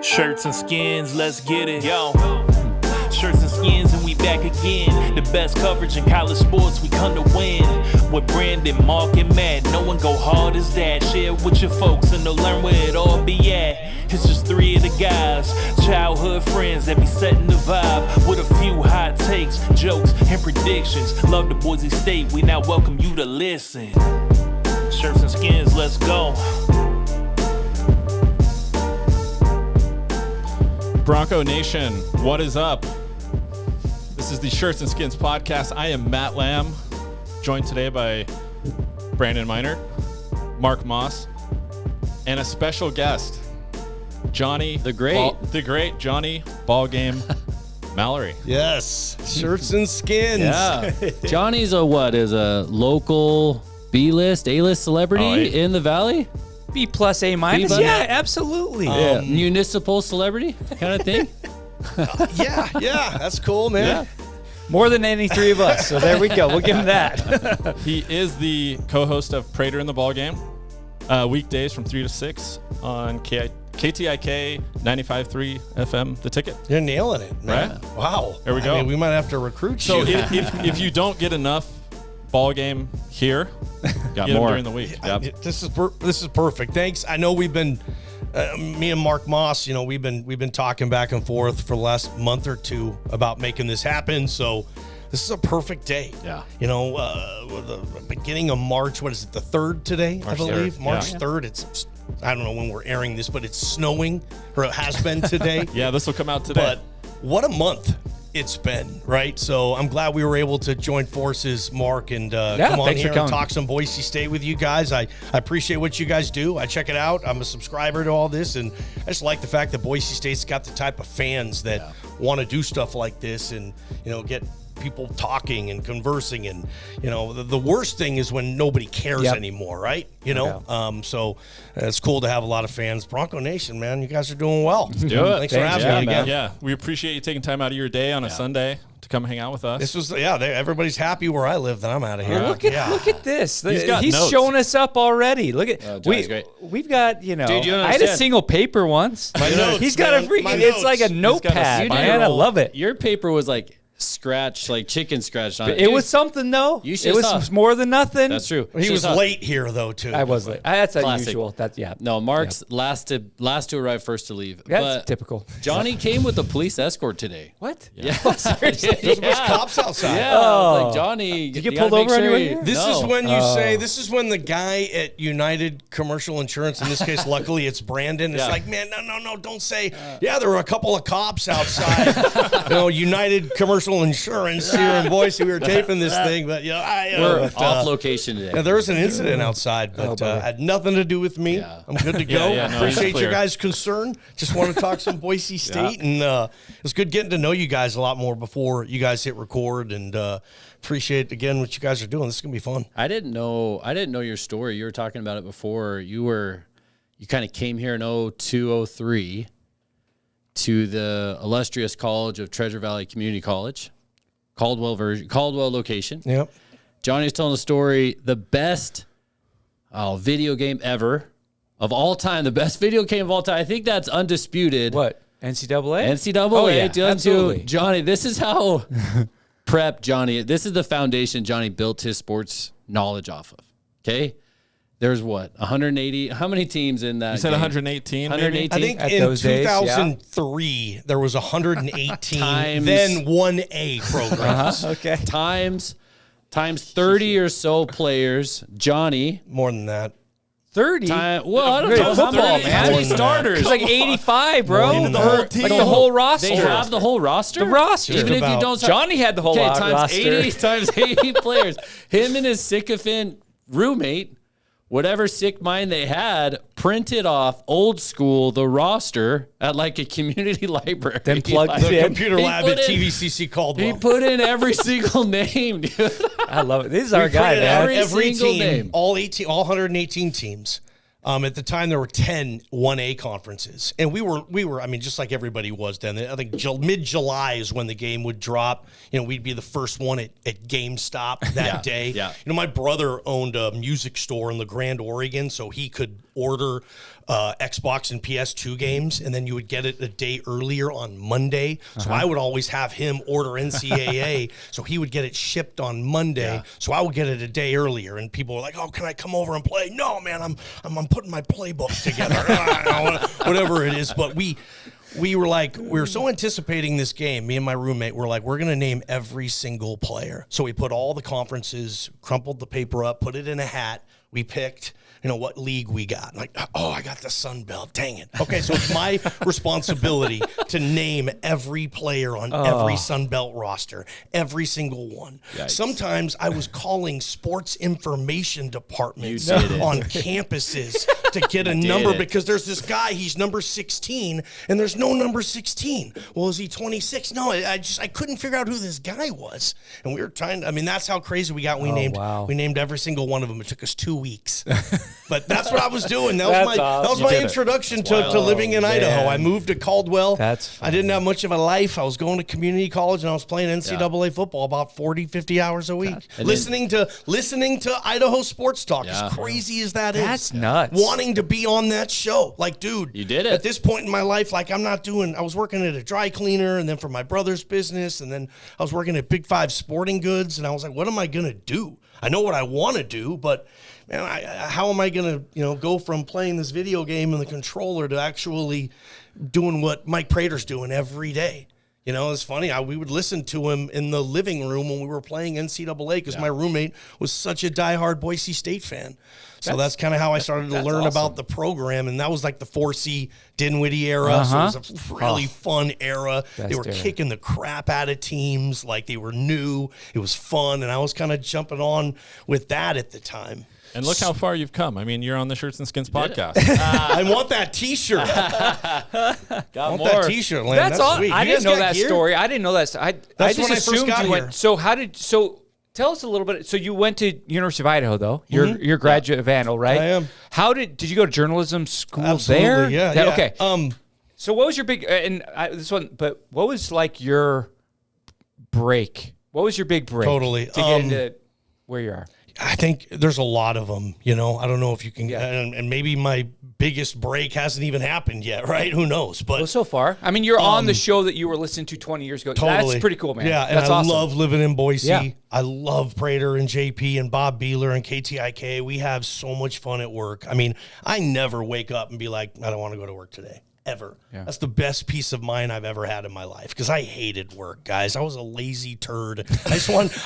Shirts and skins, let's get it. Yo. Shirts and skins and we back again. The best coverage in college sports, we come to win. With Brandon, Mark, and Matt, no one go hard as that. Share it with your folks and they'll learn where it all be at. It's just three of the guys, childhood friends that be setting the vibe with a few hot takes, jokes, and predictions. Love the Boise State, we now welcome you to listen. Shirts and skins, let's go. Bronco Nation, what is up? This is the Shirts and Skins podcast. I am Matt Lamb, joined today by Brandon Meinert, Mark Moss, and a special guest, Johnny the great Johnny Ballgame Mallory. Yes, Shirts and Skins. Yeah, Johnny's a local B-list, A-list celebrity in the Valley. B plus A minus. Yeah, absolutely. Municipal celebrity kind of thing. Yeah, that's cool, man. Yeah. More than any three of us. So there we go. We'll give him that. He is the co-host of Prater in the Ballgame, weekdays from 3 to 6 on KTIK 95.3 FM, The Ticket. You're nailing it, man. Right? Wow. There we go. I mean, we might have to recruit So you. if you don't get enough Ballgame here, Got get more them during the week. Yep. This is perfect. Thanks. I know we've been, me and Mark Moss, we've been talking back and forth for the last month or two about making this happen. So this is a perfect day. Yeah. The beginning of March. What is it? The 3rd today, I believe. 3rd. March Yeah. 3rd. It's, I don't know when we're airing this, but it's snowing, or it has been today. Yeah, this will come out today. But what a month it's been, right? So I'm glad we were able to join forces, Mark, and come on here and talk some Boise State with you guys. I appreciate what you guys do. I check it out. I'm a subscriber to all this, and I just like the fact that Boise State's got the type of fans that want to do stuff like this and, get people talking and conversing. And, the worst thing is when nobody cares anymore, right? So it's cool to have a lot of fans. Bronco Nation, man, you guys are doing well. Let's do it. Thanks for having me again. Yeah, we appreciate you taking time out of your day on a Sunday to come hang out with us. This was, everybody's happy where I live, then I'm out of here. Well, look at this. He's He's showing us up already. Look at great. We've got, Dude, you I had a understand. single paper once. My notes, He's got man. a freaking, My it's like a notes. notepad, man. I spiral. love it. Your paper was like scratched, like chicken scratched on it. It was something, though. You It should've was saw. more than nothing. That's true. He was late here, though, too. I was late. That's Classic. unusual. No, Mark's last to arrive, first to leave. That's But typical. Johnny came with a police escort today. What? Yeah. There's cops outside. Yeah, like Johnny. Did you you get pulled gotta make over sure anywhere? This is when you say, this is when the guy at United Commercial Insurance, in this case, luckily it's Brandon, is like, man, no, don't say, there were a couple of cops outside, United Commercial Insurance here in Boise. We were taping this thing, but, We're off location today. Yeah, there was an incident outside, but had nothing to do with me. Yeah. I'm good to go. Yeah, no, Appreciate it's your clear. guys' concern. Just want to talk some Boise State, and it's good getting to know you guys a lot more before you guys hit record. And appreciate again what you guys are doing. This is gonna be fun. I didn't know your story. You were talking about it before. You kind of came here in 0203 to the illustrious College of Treasure Valley Community College, Caldwell location. Yep. Johnny's telling the story, the best video game ever of all time, the best video game of all time. I think that's undisputed. What? NCAA? NCAA. Oh, yeah, 2002. absolutely. Johnny, this is how this is the foundation Johnny built his sports knowledge off of. Okay? There's 180, how many teams in that You said game? 118, 118? I think At in those days, 2003 there was 118, Times- then 1A programs. Okay. Times 30 or so players. Johnny. More than that. 30? I don't know. Football, How man. many starters? It's like 85, bro. More than the whole team. Like the whole roster. They have the whole roster? The roster. Even if you about. don't Johnny had the whole times roster. 80 times 80 players. Him and his sycophant roommate, whatever sick mind they had, printed off old school the roster at like a community library. Then plugged Like, The in. computer He lab put at in- TVCC He Caldwell. put in every single name, dude. I love it. This is our guy, Printed out man. Every every single team, name. all 118 teams. At the time, there were 10 1A conferences, and we were. I mean, just like everybody was then. I think mid-July is when the game would drop. We'd be the first one at GameStop that day. yeah. My brother owned a music store in LaGrande, Oregon, so he could order Xbox and PS2 games, and then you would get it a day earlier on Monday. So I would always have him order NCAA, so he would get it shipped on Monday. So I would get it a day earlier, and people were like, "Oh, can I come over and play?" No, man, I'm putting my playbook together, whatever it is. But we were so anticipating this game. Me and my roommate were like, we're going to name every single player. So we put all the conferences, crumpled the paper up, put it in a hat. We picked, what league we got. Like, oh, I got the Sun Belt. Dang it. Okay, so it's my responsibility to name every player on every Sun Belt roster, every single one. Yikes. Sometimes I was calling sports information departments on campuses to get a number because there's this guy, he's number 16, and there's no number 16. Well, is he 26? No, I couldn't figure out who this guy was. And we were trying to, that's how crazy we got. We named every single one of them. It took us 2 weeks. But that's what I was doing. That was my introduction to living in Idaho. I moved to Caldwell. I didn't have much of a life. I was going to community college, and I was playing NCAA football about 40, 50 hours a week. Listening to Idaho sports talk, as crazy as that is. That's nuts. Wanting to be on that show. Like, dude, you did it. At this point in my life, like, I was working at a dry cleaner, and then for my brother's business, and then I was working at Big Five Sporting Goods, and I was like, what am I going to do? I know what I want to do, but man, how am I going to, go from playing this video game in the controller to actually doing what Mike Prater's doing every day? It's funny. We would listen to him in the living room when we were playing NCAA because my roommate was such a diehard Boise State fan. So that's kind of how I started to learn about the program. And that was like the 4C Dinwiddie era. So it was a really fun era. They were kicking the crap out of teams. Like, they were new. It was fun. And I was kind of jumping on with that at the time. And look how far you've come. You're on the Shirts and Skins podcast. I want that T-shirt. That T-shirt, Len. That's all. Sweet. I didn't know that story. I didn't know that. I just assumed you went. So tell us a little bit. So you went to University of Idaho, though. You're a graduate of Vandal, right? I am. Did you go to journalism school Absolutely, there? Yeah. Okay. So what was your big But what was like your break? What was your big break? Totally. To get into where you are. I think there's a lot of them, I don't know if you can, and maybe my biggest break hasn't even happened yet, right? Who knows? But so far, you're on the show that you were listening to 20 years ago. Totally. That's pretty cool, man. Yeah, and that's awesome. I love living in Boise. Yeah. I love Prater and JP and Bob Beeler and KTIK. We have so much fun at work. I never wake up and be like, I don't want to go to work today. Ever. Yeah. That's the best peace of mind I've ever had in my life because I hated work, guys. I was a lazy turd. I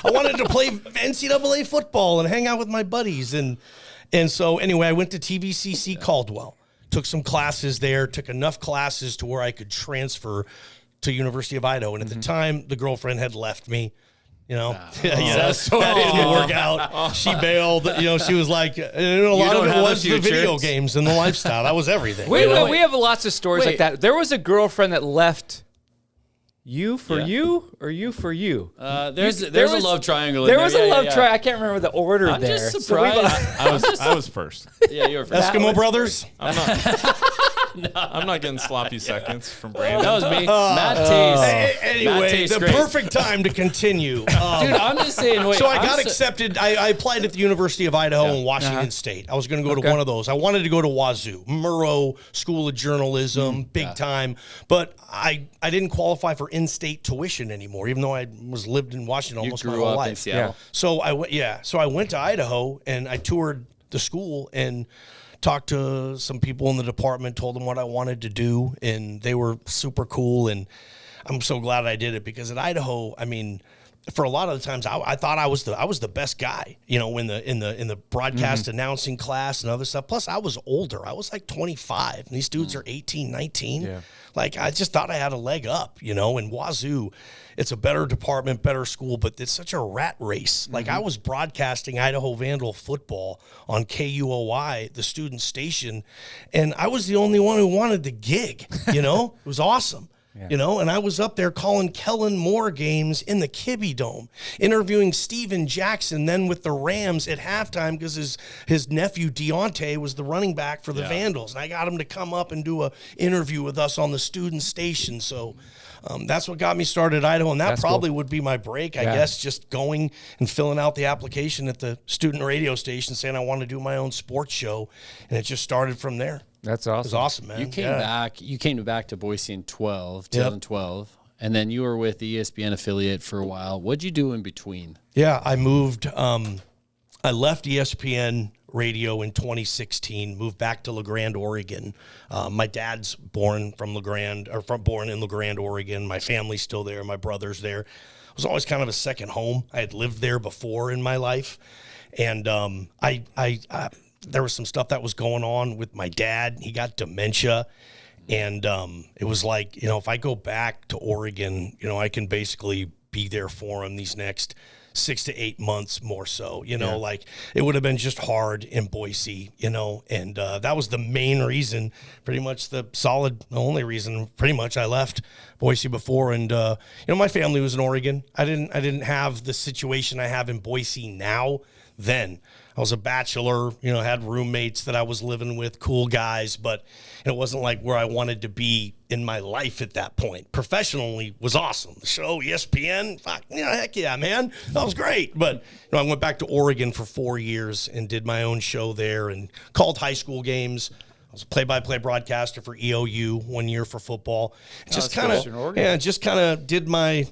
wanted to play NCAA football and hang out with my buddies. And so anyway, I went to TVCC Caldwell, took some classes there, took enough classes to where I could transfer to University of Idaho. And at the time, the girlfriend had left me. That didn't work out. She bailed. She was like, a lot of it was the video games and the lifestyle. That was everything. We have lots of stories like that. There was a girlfriend that left you for you or you for you. There's a love triangle. There was a love triangle. I can't remember the order there. I'm just surprised. I was first. Yeah, you were first. Eskimo Brothers? I'm not. I'm not getting sloppy seconds from Brandon. That was me. Matt Taste. Anyway, the perfect time to continue. Dude, I'm just saying. So I got accepted. I applied at the University of Idaho in Washington State. I was going to go to one of those. I wanted to go to Wazoo, Murrow School of Journalism, big time. But I didn't qualify for in-state tuition anymore, even though I lived in Washington almost my whole life. Yeah. So I went to Idaho and I toured the school and talked to some people in the department, told them what I wanted to do, and they were super cool. And I'm so glad I did it because at Idaho, for a lot of the times, I thought I was the best guy, in the broadcast announcing class and other stuff. Plus, I was older. I was like 25, and these dudes are 18, 19. Yeah. Like, I just thought I had a leg up, And Wazoo, it's a better department, better school, but it's such a rat race. Like, I was broadcasting Idaho Vandal football on KUOI, the student station, and I was the only one who wanted the gig, It was awesome. you know, and I was up there calling Kellen Moore games in the Kibbe Dome, interviewing Steven Jackson then with the Rams at halftime because his nephew Deontay was the running back for the Vandals. And I got him to come up and do an interview with us on the student station. So that's what got me started at Idaho, and that probably would be my break, I guess, just going and filling out the application at the student radio station saying I want to do my own sports show, and it just started from there. That's awesome. It was awesome, man. You came back to Boise in 2012, and then you were with the ESPN affiliate for a while. What'd you do in between? Yeah, I moved. I left ESPN radio in 2016, moved back to LeGrand, Oregon. My dad's born in LeGrand, Oregon. My family's still there. My brother's there. It was always kind of a second home. I had lived there before in my life. And there was some stuff that was going on with my dad. He got dementia. And it was like, you know, if I go back to Oregon, you know, I can basically be there for him these next 6 to 8 months more so, you know, like it would have been just hard in Boise, you know, and that was the main reason, pretty much the only reason pretty much I left Boise before. And, you know, my family was in Oregon. I didn't have the situation I have in Boise now then. I was a bachelor, you know, had roommates that I was living with, cool guys, but it wasn't like where I wanted to be in my life at that point. Professionally was awesome. The show, ESPN, fuck, you know, heck yeah, man. That was great. But, you know, I went back to Oregon for 4 years and did my own show there and called high school games. I was a play-by-play broadcaster for EOU 1 year for football. Just kind of did my...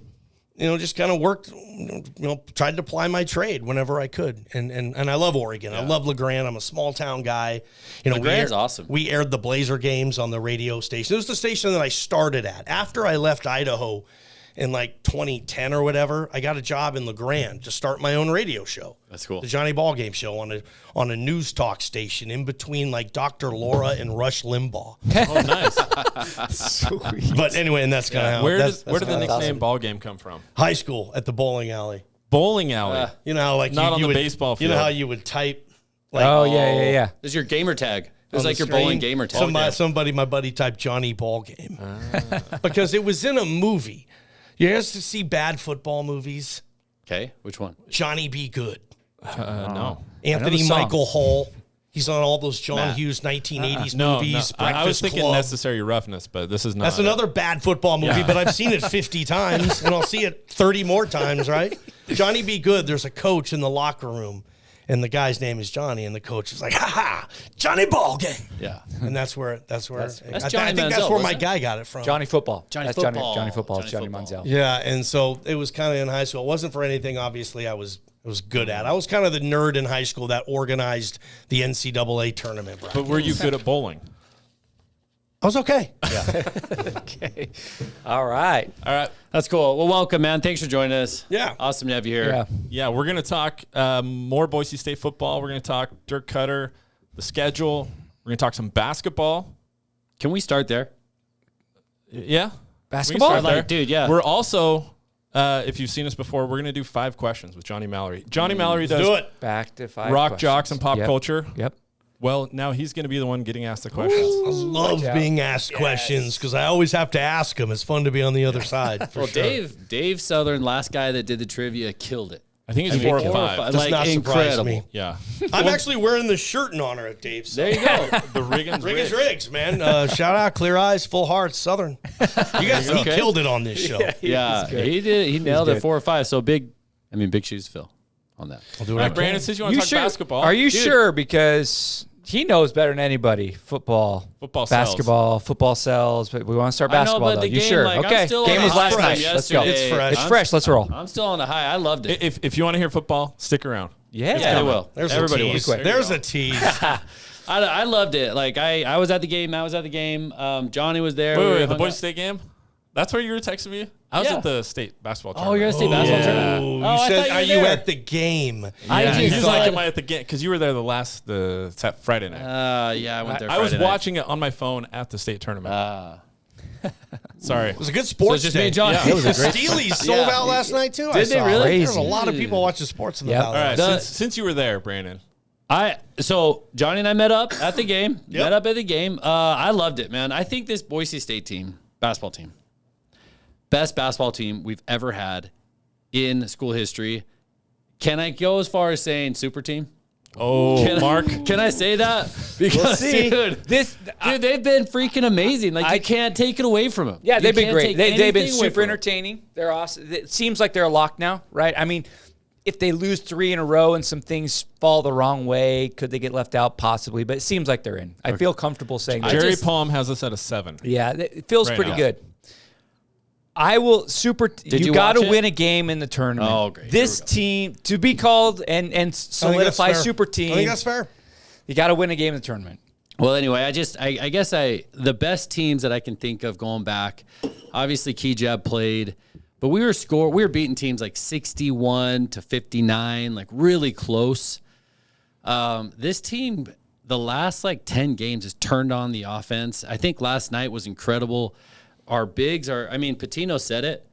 You know, just kind of worked, you know, tried to apply my trade whenever I could. And I love Oregon. I love LeGrand. I'm a small town guy. You know, LeGrand's awesome. We aired the Blazer games on the radio station. It was the station that I started at. After I left Idaho in like 2010 or whatever, I got a job in LeGrand to start my own radio show. That's cool. The Johnny Ballgame show on a news talk station in between like Dr. Laura and Rush Limbaugh. Oh, nice. Sweet. But anyway, and that's kind of how. Where did the nickname Ballgame come from? High school at the bowling alley. Bowling alley. You know how like not on the baseball field. You know how you would type. Like, yeah. This is your gamer tag. It was like your bowling gamer tag. My buddy typed Johnny Ballgame because it was in a movie. You guys to see bad football movies? Okay, which one? Johnny Be Good. No. Anthony Michael Hall. He's on all those John Hughes 1980s movies. No. I was thinking Club. Necessary Roughness, but this is not. That's another bad football movie, but I've seen it 50 times, and I'll see it 30 more times, right? Johnny Be Good, there's a coach in the locker room, and the guy's name is Johnny, and the coach is like, ha, Johnny Ballgame. Yeah. And that's where I think Manziel, that's where my guy got it from. Johnny Football. Johnny Football. Johnny Football. It's Johnny Manziel. Yeah, and so it was kind of in high school. It wasn't for anything, obviously, I was good at. I was kind of the nerd in high school that organized the NCAA tournament. But were you good at bowling? I was okay. Yeah. Okay. All right. That's cool. Well, welcome, man. Thanks for joining us. Yeah. Awesome to have you here. Yeah, we're going to talk more Boise State football. We're going to talk Dirk Koetter, the schedule. We're going to talk some basketball. Can we start there? Yeah. Basketball? Dude, yeah. We're also, if you've seen us before, we're going to do 5 questions with Johnny Mallory. Johnny Mallory does do it. Back to 5 rock, questions. jocks, and pop culture. Yep. Well, now he's going to be the one getting asked the questions. I love being asked questions because I always have to ask them. It's fun to be on the other side. For sure. Dave Southern, last guy that did the trivia, killed it. I think he's 4 or 5. Does not surprise me. Yeah. I'm actually wearing the shirt in honor of Dave. There you go. The Riggins Riggs, man. Shout out, Clear Eyes, Full Hearts, Southern. You guys, he killed it on this show. Yeah, he did. He nailed it 4 or 5. So big shoes to fill on that. I'll do All what right, I Brandon, can. since you want to talk basketball. Are you sure? Because he knows better than anybody. Football basketball, football sells. But we want to start basketball, though. You sure? Okay. Game was last night. Let's go. It's fresh. It's fresh. Let's roll. I'm still on the high. I loved it. If you want to hear football, stick around. Yeah, they will. Everybody will. There's a tease. I loved it. Like I was at the game. Matt was at the game. Johnny was there. Wait, the Boise State game? That's where you were texting me? I was at the state basketball tournament. Oh, you're at the state basketball tournament? You said, are you at the game? He's like, am I at the game? Because you were there the Friday night. Yeah, I went there I was watching it on my phone at the state tournament. Sorry. It was a good sports just day. me and John. Yeah. It was a great Steelies sold out last night, too. Did they really? There's a lot of people watching sports in the Valley. All right, since you were there, Brandon. So Johnny and I met up at the game. I loved it, man. I think this Boise State basketball team, best basketball team we've ever had in school history. Can I go as far as saying super team? Oh, Mark. Can I say that? Because, dude, they've been freaking amazing. Like, you can't take it away from them. Yeah, they've been great. They've been super entertaining. They're awesome. It seems like they're a lock now, right? I mean, if they lose 3 in a row and some things fall the wrong way, could they get left out? Possibly, but it seems like they're in. I feel comfortable saying that. Jerry Palm has us at a 7. Yeah, it feels pretty good. I will you got to win a game in the tournament. Oh, great. This team to be called and solidify super team. I think that's fair. You got to win a game in the tournament. Well, anyway, I guess the best teams that I can think of going back, obviously Kejab played, but we were beating teams like 61-59, like really close. This team, the last like 10 games has turned on the offense. I think last night was incredible. Our bigs Patino said it.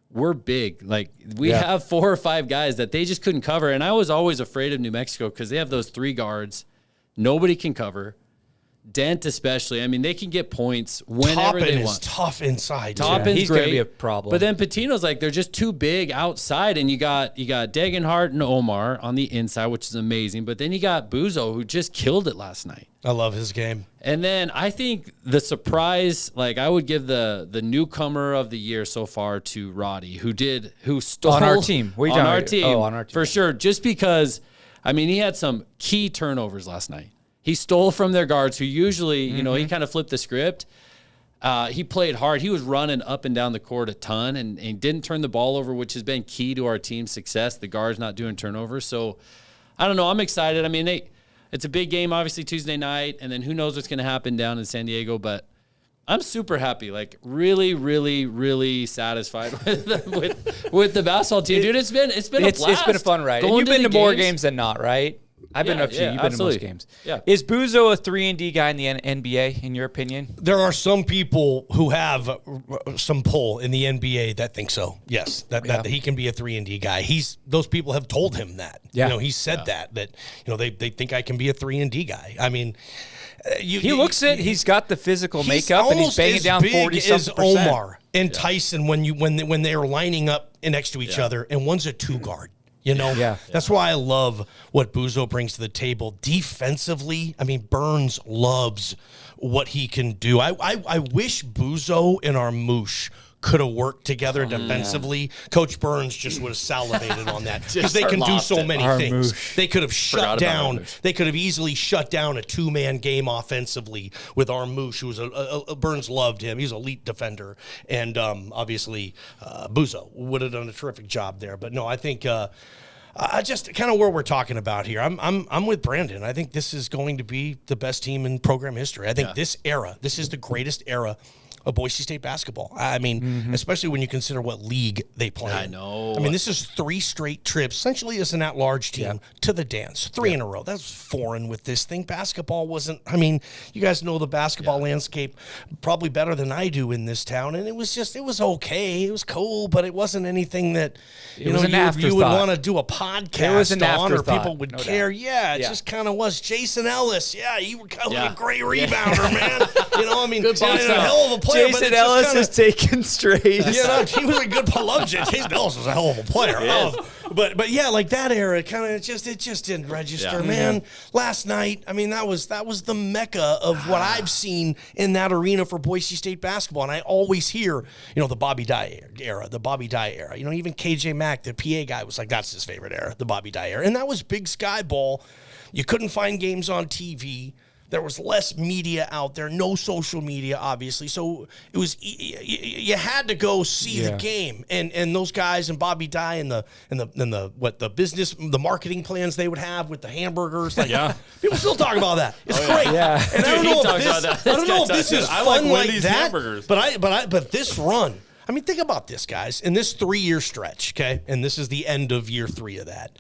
We're big. Like, we have 4 or 5 guys that they just couldn't cover. And I was always afraid of New Mexico because they have those 3 guards. Nobody can cover. Dent especially. I mean, they can get points whenever they want. Is tough inside. He's going to be a problem. But then Patino's like, they're just too big outside. And you got Degenhardt and Omar on the inside, which is amazing. But then you got Buzo, who just killed it last night. I love his game. And then I think the surprise, like, I would give the newcomer of the year so far to Roddy, who stole on our team. On our team, for sure. Just because, I mean, he had some key turnovers last night. He stole from their guards, who usually, he kind of flipped the script. He played hard. He was running up and down the court a ton and didn't turn the ball over, which has been key to our team's success. The guards not doing turnovers. So, I don't know. I'm excited. I mean, it's a big game, obviously, Tuesday night, and then who knows what's going to happen down in San Diego. But I'm super happy, like really, really, really satisfied with the basketball team, dude. It's been a blast. It's been a fun ride. And you've been to more games than not, right? I've been up to you. You've been to most games. Yeah. Is Buzo a 3-and-D guy in the NBA, in your opinion? There are some people who have some pull in the NBA that think so. Yes, that he can be a 3-and-D guy. Those people have told him that. Yeah. He said that they think I can be a 3-and-D guy. I mean, he looks it. He's got the physical makeup, and he's banging down 40-something %. Omar and Tyson when they are lining up next to each other, and one's a 2-guard. That's why I love what Buzo brings to the table defensively. I mean, Burns loves what he can do. I wish Buzo and Armouche could have worked together defensively. Coach Burns just would have salivated on that because they can do so many things. They could have shut down. They could have easily shut down a 2-man game offensively with Armouche, who was Burns loved him. He's an elite defender, and obviously Buzo would have done a terrific job there. But no, I think. Just kind of where we're talking about here. I'm with Brandon. I think this is going to be the best team in program history. I think this is the greatest era of Boise State basketball. I mean, especially when you consider what league they play. I know. I mean, this is 3 straight trips, essentially as an at-large team, to the dance. 3 in a row. That's foreign with this thing. Basketball wasn't, I mean, you guys know the basketball landscape probably better than I do in this town, and it was okay. It was cool, but it wasn't anything that, you would want to do a podcast on or people would care. Yeah, it just kind of was. Jason Ellis, you were kind of a great rebounder, man. I mean, good box a hell of a player. Jason Ellis is taking strays. He was a good. I love Jason Ellis was a hell of a player. But like that era, kind of it just didn't register, man. Last night, I mean, that was the mecca of what I've seen in that arena for Boise State basketball, and I always hear, the Bobby Dye era, even KJ Mack, the PA guy, was like, that's his favorite era, the Bobby Dye era, and that was Big Sky ball. You couldn't find games on TV. There was less media out there, no social media, obviously. So it was you had to go see the game, and those guys and Bobby Dye and the business, the marketing plans they would have with the hamburgers. People still talk about that. It's great. Yeah. And I don't know if this is fun like that. Hamburgers. But this run. I mean, think about this, guys. In this 3-year stretch, okay, and this is the end of year 3 of that.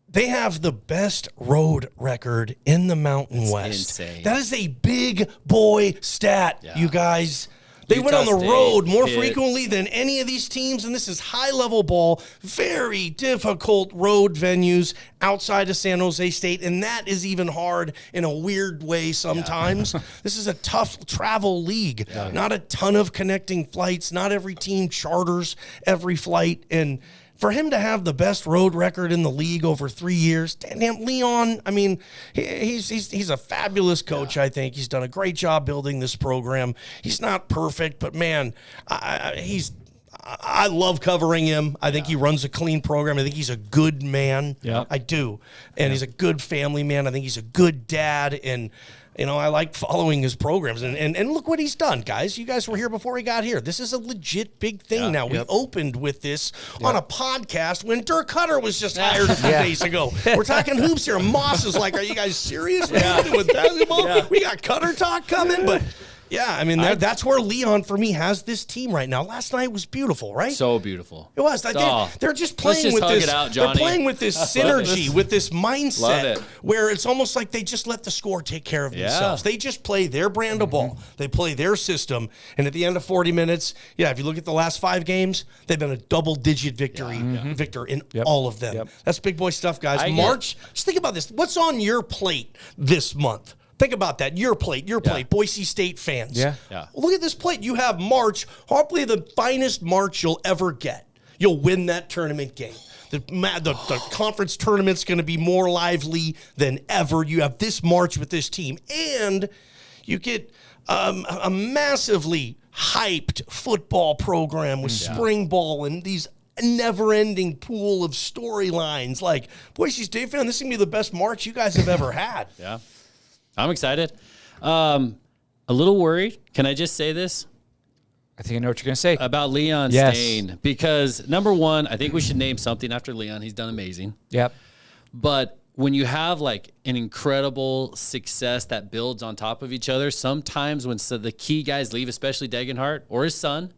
They have the best road record in the Mountain West. Insane. That is a big boy stat, you guys. They went on the road more Pitt. frequently than any of these teams, and this is high-level ball, very difficult road venues outside of San Jose State, and that is even hard in a weird way sometimes. This is a tough travel league. Not a ton of connecting flights. Not every team charters every flight, and for him to have the best road record in the league over 3 years, damn, Leon, I mean, he's a fabulous coach, I think. He's done a great job building this program. He's not perfect, but, man, I love covering him. I think he runs a clean program. I think he's a good man. Yeah. I do. And he's a good family man. I think he's a good dad, and I like following his programs. And look what he's done, guys. You guys were here before he got here. This is a legit big thing now. We opened with this on a podcast when Dirk Koetter was just hired a few days ago. We're talking hoops here. Moss is like, are you guys serious with basketball? We got Koetter talk coming, but... Yeah, I mean, that's where Leon, for me, has this team right now. Last night was beautiful, right? So beautiful. It was. They're just playing with this. They're playing with this synergy, with this mindset where it's almost like they just let the score take care of themselves. They just play their brand of ball. They play their system. And at the end of 40 minutes, if you look at the last 5 games, they've been a double-digit victor in all of them. That's big boy stuff, guys. March, just think about this. What's on your plate this month? Think about that. Your plate. Boise State fans. Yeah. Look at this plate. You have March, hopefully the finest March you'll ever get. You'll win that tournament game. The conference tournament's going to be more lively than ever. You have this March with this team. And you get a massively hyped football program with spring ball and these never-ending pool of storylines. Like, Boise State fan, this is going to be the best March you guys have ever had. Yeah. I'm excited. A little worried. Can I just say this? I think I know what you're going to say. About Leon staying. Because, number one, I think we should name something after Leon. He's done amazing. Yep. But when you have, like, an incredible success that builds on top of each other, sometimes when the key guys leave, especially Degenhart or his son,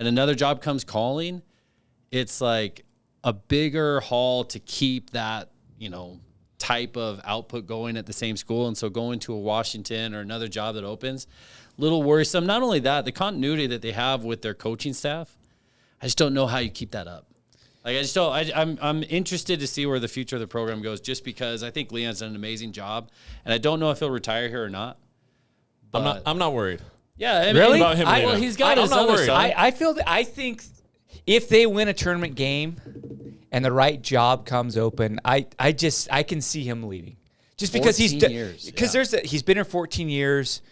and another job comes calling, it's like a bigger haul to keep that, type of output going at the same school. And so going to a Washington or another job that opens, a little worrisome. Not only that, the continuity that they have with their coaching staff, I just don't know how you keep that up. Like, I'm interested to see where the future of the program goes, just because I think Leon's done an amazing job, and I don't know if he'll retire here or not. But I'm not worried. Yeah, I mean, really? About him well, he's got his other side. I think if they win a tournament game and the right job comes open, I can see him leaving, just because he's been here 14 years.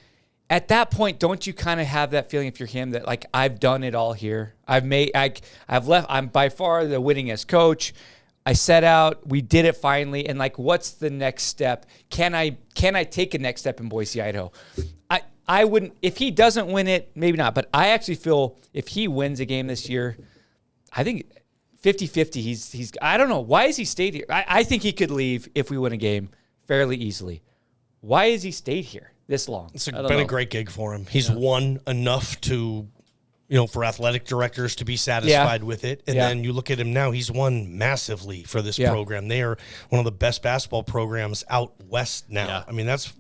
At that point, don't you kind of have that feeling, if you're him, that like, I've done it all here. I've left. I'm by far the winningest coach. I set out. We did it finally. And like, what's the next step? Can I take a next step in Boise, Idaho? I wouldn't. If he doesn't win it, maybe not. But I actually feel if he wins a game this year, I think 50-50, he's I don't know. Why has he stayed here? I think he could leave if we win a game fairly easily. Why has he stayed here this long? It's been a great gig for him. He's won enough to, for athletic directors to be satisfied with it. And then you look at him now, he's won massively for this program. They are one of the best basketball programs out west now. Yeah. I mean, that's,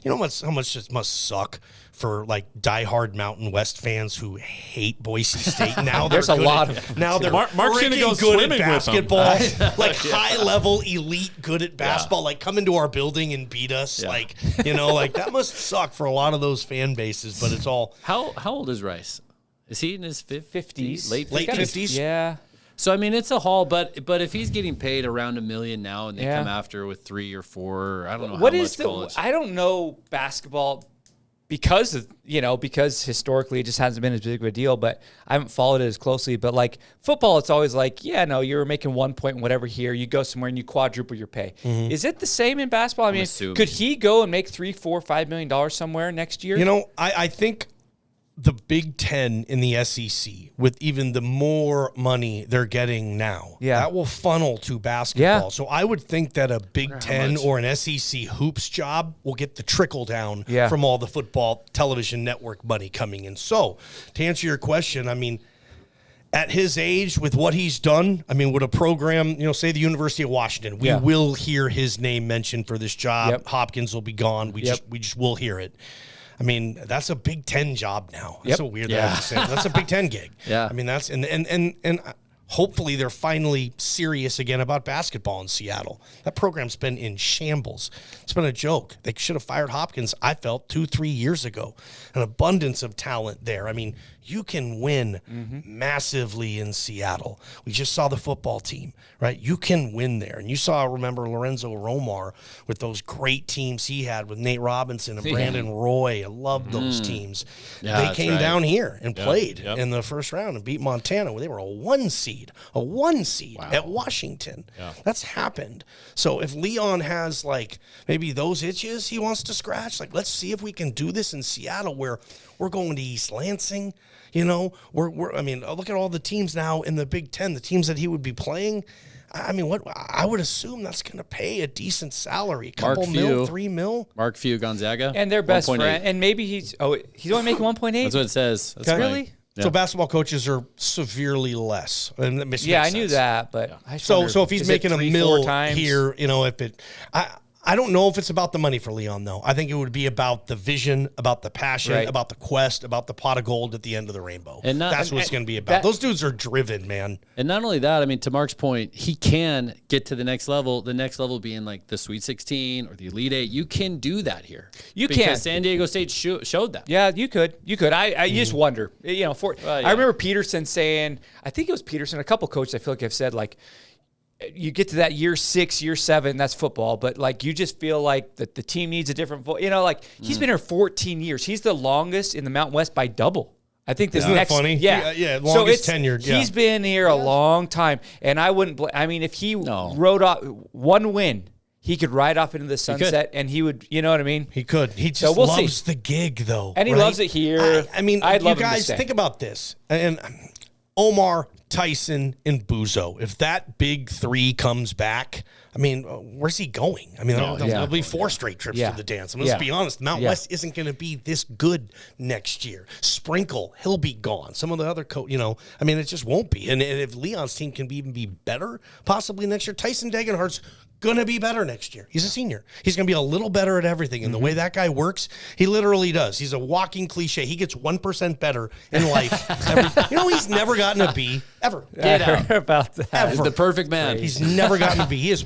how much it must suck for like diehard Mountain West fans who hate Boise State. Now there's a lot of now they're Mark's gonna go good at swimming basketball, like high level elite good at basketball. Like come into our building and beat us. Like like that must suck for a lot of those fan bases. But it's all how old is Rice? Is he in his 50s? Late 50s? Yeah. So I mean, it's a haul, but if he's getting paid around $1 million now, and they come after with 3 or 4, I don't know what how is much college. I don't know basketball because of, because historically it just hasn't been as big of a deal, but I haven't followed it as closely. But like football, it's always like, you're making 1 point and whatever here. You go somewhere and you quadruple your pay. Mm-hmm. Is it the same in basketball? I mean, could he go and make $3, $4, $5 million somewhere next year? I think the Big Ten in the SEC, with even the more money they're getting now, that will funnel to basketball. Yeah. So I would think that a Big Ten or an SEC hoops job will get the trickle down from all the football television network money coming in. So to answer your question, I mean, at his age, with what he's done, I mean, would a program, say the University of Washington, we will hear his name mentioned for this job. Yep. Hopkins will be gone. We just will hear it. I mean, that's a Big Ten job now. That's so weird that I have to say. That's a Big Ten gig. Yeah. I mean, that's and hopefully they're finally serious again about basketball in Seattle. That program's been in shambles. It's been a joke. They should have fired Hopkins, I felt, 2-3 years ago. An abundance of talent there. I mean, you can win massively in Seattle. We just saw the football team, right? You can win there. And you saw, remember, Lorenzo Romar with those great teams he had with Nate Robinson and Brandon Roy. I love those teams. Yeah, they came down here and played Yep. in the first round and beat Montana when they were a one seed at Washington. Yeah. That's happened. So if Leon has like maybe those itches he wants to scratch, like let's see if we can do this in Seattle where we're going to East Lansing. You know, I mean, look at all the teams now in the Big Ten, the teams that he would be playing. I mean, I would assume that's going to pay a decent salary, couple mil, $3 million. Mark Few, Gonzaga, And their best 1.8. friend, and maybe he's only making 1.8. That's what it says. That's Okay. Really? Yeah. So basketball coaches are severely less. And that makes Yeah, I sense. knew that, but I just So wonder, if he's is it making a 3-4 mill times? here, you know, I don't know if it's about the money for Leon, though. I think it would be about the vision, about the passion, Right. about the quest, about the pot of gold at the end of the rainbow. And that's what it's going to be about. Those dudes are driven, man. And not only that, I mean, to Mark's point, he can get to the next level. The next level being like the Sweet 16 or the Elite 8. You can do that here. You because can. San Diego State showed that. Yeah, you could. I just wonder. You know, yeah. I remember Peterson saying, I think it was Peterson, a couple coaches I feel like have said, like, you get to that year 6, year 7, that's football, but like you just feel like that the team needs a different you know, like he's been here 14 years. He's the longest in the Mountain West by double. I think this Isn't next that funny? Yeah, longest tenured. Yeah. He's been here a long time, and I wouldn't. I mean, if he wrote off one win, he could ride off into the sunset, and he would. You know what I mean? He could. He just we'll loves see. the gig, though, And he right? loves it here. I mean, I'd you love him to guys stay. think about this, and Omar, Tyson, and Buzo. If that big three comes back, I mean, where's he going? I mean, there'll be 4 straight trips to the dance. I mean, let's be honest. Mount West isn't going to be this good next year. Sprinkle, he'll be gone. Some of the other I mean, it just won't be. And if Leon's team can even be better, possibly next year, Tyson Degenhardt's going to be better next year. He's a senior. He's going to be a little better at everything. And the way that guy works, he literally does. He's a walking cliche. He gets 1% better in life. He's never gotten a B, ever. I heard about that. He's the perfect man. He's never gotten a B. He is,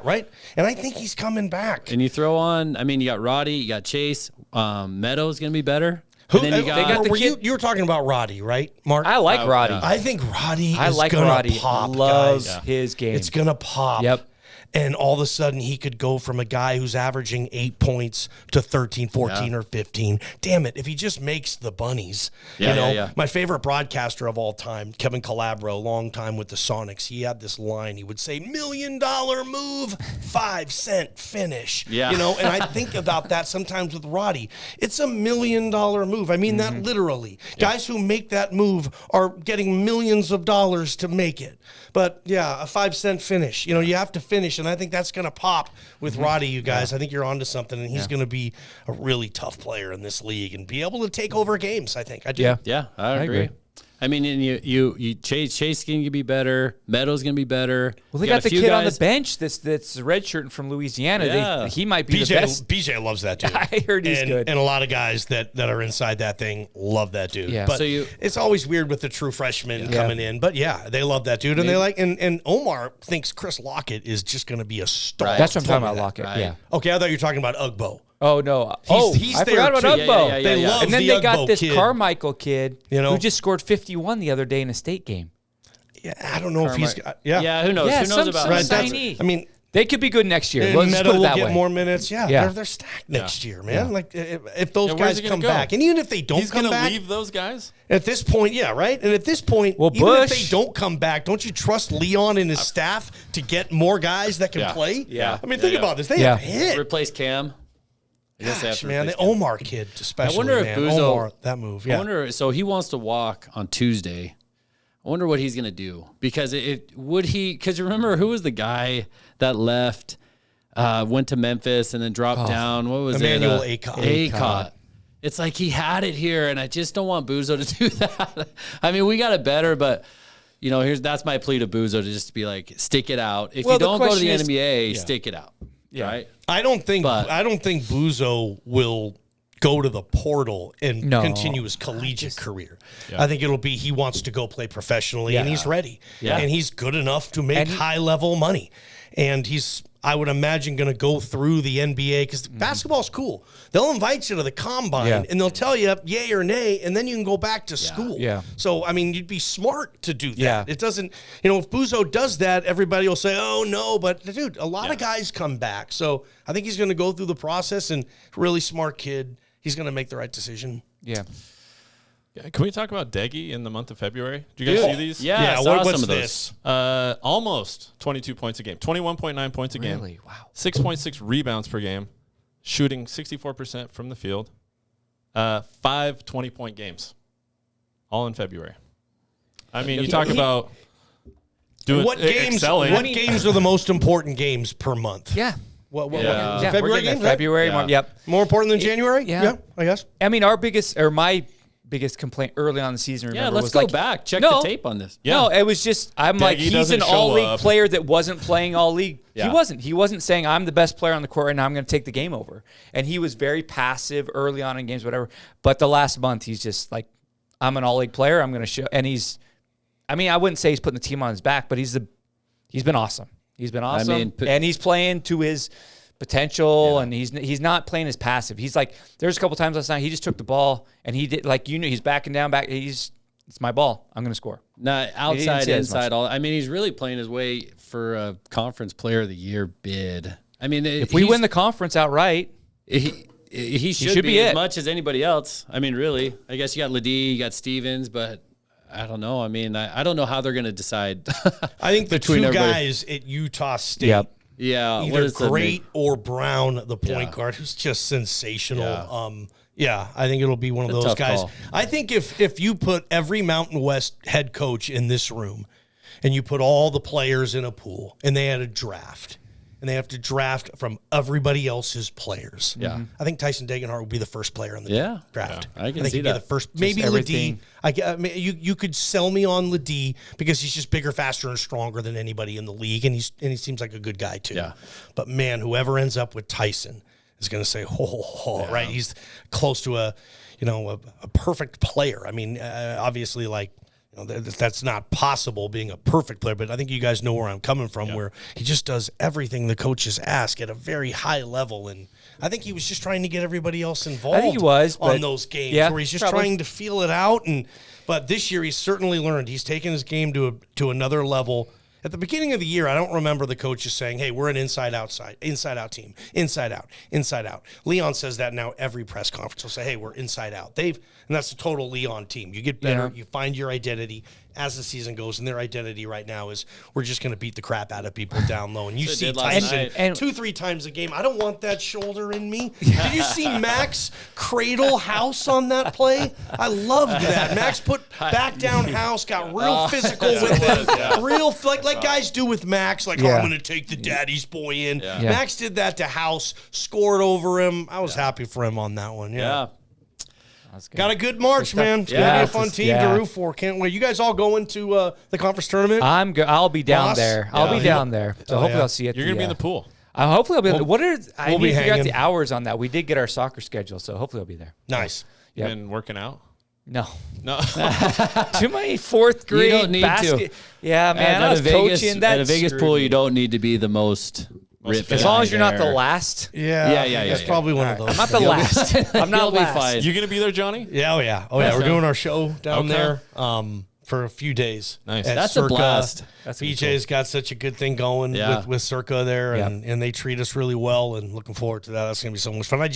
right? And I think he's coming back. And you throw on, I mean, you got Roddy, you got Chase. Meadows going to be better. Who, and then you got, you were talking about Roddy, right, Mark? I like Roddy. I think Roddy is like going Roddy. to pop, Loves guys. his game. It's going to pop. Yep. And all of a sudden, he could go from a guy who's averaging 8 points to 13, 14, or 15. Damn it, if he just makes the bunnies. My favorite broadcaster of all time, Kevin Calabro, long time with the Sonics, he had this line. He would say, $1 million move, 5-cent finish. Yeah. And I think about that sometimes with Roddy. It's $1 million move. I mean that literally. Guys who make that move are getting millions of dollars to make it. But, yeah, a 5-cent finish. You have to finish, and I think that's going to pop with Roddy, you guys. I think you're onto something, and he's going to be a really tough player in this league and be able to take over games, I think. I do. Yeah, I agree. I mean, and you Chase going to be better. Meadows going to be better. Well, they got the kid on the bench that's redshirting from Louisiana. Yeah. He might be the best. BJ loves that dude. I heard he's good. And a lot of guys that are inside that thing love that dude. Yeah. But it's always weird with the true freshmen coming in. But yeah, they love that dude. And they like and Omar thinks Chris Lockett is just going to be a star. Right. That's what I'm talking about, Lockett. Lockett. Yeah. Okay, I thought you were talking about Ugbo. Oh, no. He's I there forgot about too. Ugbo. Yeah. They love And then the they got Ugbo this kid. Carmichael kid who just scored 51 the other day in a state game. Yeah, I don't know if he's Yeah, who knows? Yeah, Who knows about some it? signee. I mean, They could be good next year. and Let's just Meadow put it will that get way. more minutes. Yeah. They're stacked next year, man. Like if those where's guys he gonna come go? back, and even if they don't He's come going to back, leave those guys? at this point, yeah, right? And at this point, Well, even if Bush- they don't come back, don't you trust Leon and his staff to get more guys that can play? Yeah. I mean, think about this. They Yeah. have hit. Replace Cam. I guess they have Gosh, to man, replace the Cam. Omar kid especially, I wonder if man. Buzo- Omar, that move, yeah. I wonder. So he wants to walk on Tuesday. I wonder what he's going to do because because remember who was the guy that left, went to Memphis and then dropped down. What was Emmanuel it? Acott. It's like he had it here, and I just don't want Buzo to do that. I mean, we got it better, but that's my plea to Buzo to just be like, stick it out. If you don't go to the NBA, stick it out. Yeah. Right? I don't think Buzo will go to the portal and continue his collegiate career. Yeah. I think it'll be he wants to go play professionally, and he's ready. Yeah. And he's good enough to make high-level money. And he's, I would imagine, going to go through the NBA because basketball's cool. They'll invite you to the combine, and they'll tell you yay or nay, and then you can go back to school. Yeah. So, I mean, you'd be smart to do that. Yeah. It doesn't, if Buzo does that, everybody will say, oh, no. But, dude, a lot of guys come back. So I think he's going to go through the process, and really smart kid. He's going to make the right decision. Yeah. Can we talk about Deggy in the month of February? Did you guys see these? Yeah, what's this? Almost 22 points a game. 21.9 points a game. Really? Wow. 6.6 rebounds per game. Shooting 64% from the field. 5 20-point games. All in February. I mean, you talk about doing excelling. What games are the most important games per month? Yeah. February games? February. Yeah. More important than January? Yeah, I guess. I mean, my biggest complaint early on the season, remember, let's go back. Check the tape on this. No, it was just, I'm like, he's an all-league player that wasn't playing all-league. Yeah. He wasn't saying, I'm the best player on the court right now, I'm going to take the game over. And he was very passive early on in games, whatever. But the last month, he's just like, I'm an all-league player, I'm going to show. And I wouldn't say he's putting the team on his back, but he's been awesome. He's been awesome. And he's playing to his potential, and he's not playing as passive. He's like, there's a couple times last night he just took the ball and he did, like, he's backing down back. It's my ball. I'm going to score. Not outside, inside. He's really playing his way for a conference player of the year bid. I mean, if we win the conference outright, he should be as much as anybody else. I mean, really, I guess you got Ledee, you got Stevens, but I don't know. I mean, I don't know how they're going to decide. I think the two guys at Utah State. Yep. Yeah, either Great or Brown, the point guard, who's just sensational. Yeah. I think it'll be one of those guys. Call. I think if you put every Mountain West head coach in this room and you put all the players in a pool and they had a draft and they have to draft from everybody else's players. Yeah. I think Tyson Degenhart would be the first player in the draft. Yeah, I think he'd be the first. Maybe Ledee. You could sell me on Ledee because he's just bigger, faster, and stronger than anybody in the league, and he seems like a good guy too. Yeah. But man, whoever ends up with Tyson is going to say, right? He's close to a perfect player. I mean, obviously, like, that's not possible being a perfect player, but I think you guys know where I'm coming from, where he just does everything the coaches ask at a very high level. And I think he was just trying to get everybody else involved. I think he was on those games where he's just trying to feel it out. But this year he's certainly learned. He's taken his game to another level. At the beginning of the year, I don't remember the coaches saying, hey, we're an inside out team, inside out. Leon says that now every press conference. He'll say, hey, we're inside out. And that's the total Leon team. You get better, you find your identity as the season goes, and their identity right now is we're just going to beat the crap out of people down low. And you see Tyson 2-3 times a game. I don't want that shoulder in me. Did you see Max cradle house on that play? I loved that. Max put back down house, got real physical with him, real like guys do with Max, like, I'm going to take the daddy's boy in. Yeah. Max did that to House, scored over him. I was happy for him on that one. Yeah. Got a good March, man. It's going to be a fun team to root for. Can't wait. You guys all going to the conference tournament? I'll be down there. I'll be down there. So hopefully I'll see it. You're going to be in the pool. Hopefully I'll be. I need to figure out the hours on that. We did get our soccer schedule, so hopefully I'll be there. Nice. Yep. Been working out? No. Too many fourth grade. You don't need to. Yeah, man. I was coaching that. At a Vegas pool, you don't need to be the most ripped. As long as you're not the last. Yeah. That's probably one of those. I'm not the last. I'm not last. You going to be there, Johnny? Yeah. Oh, yeah. We're doing our show down there for a few days. Nice. That's a blast. BJ's got such a good thing going with Circa there, and they treat us really well, and looking forward to that. That's going to be so much fun.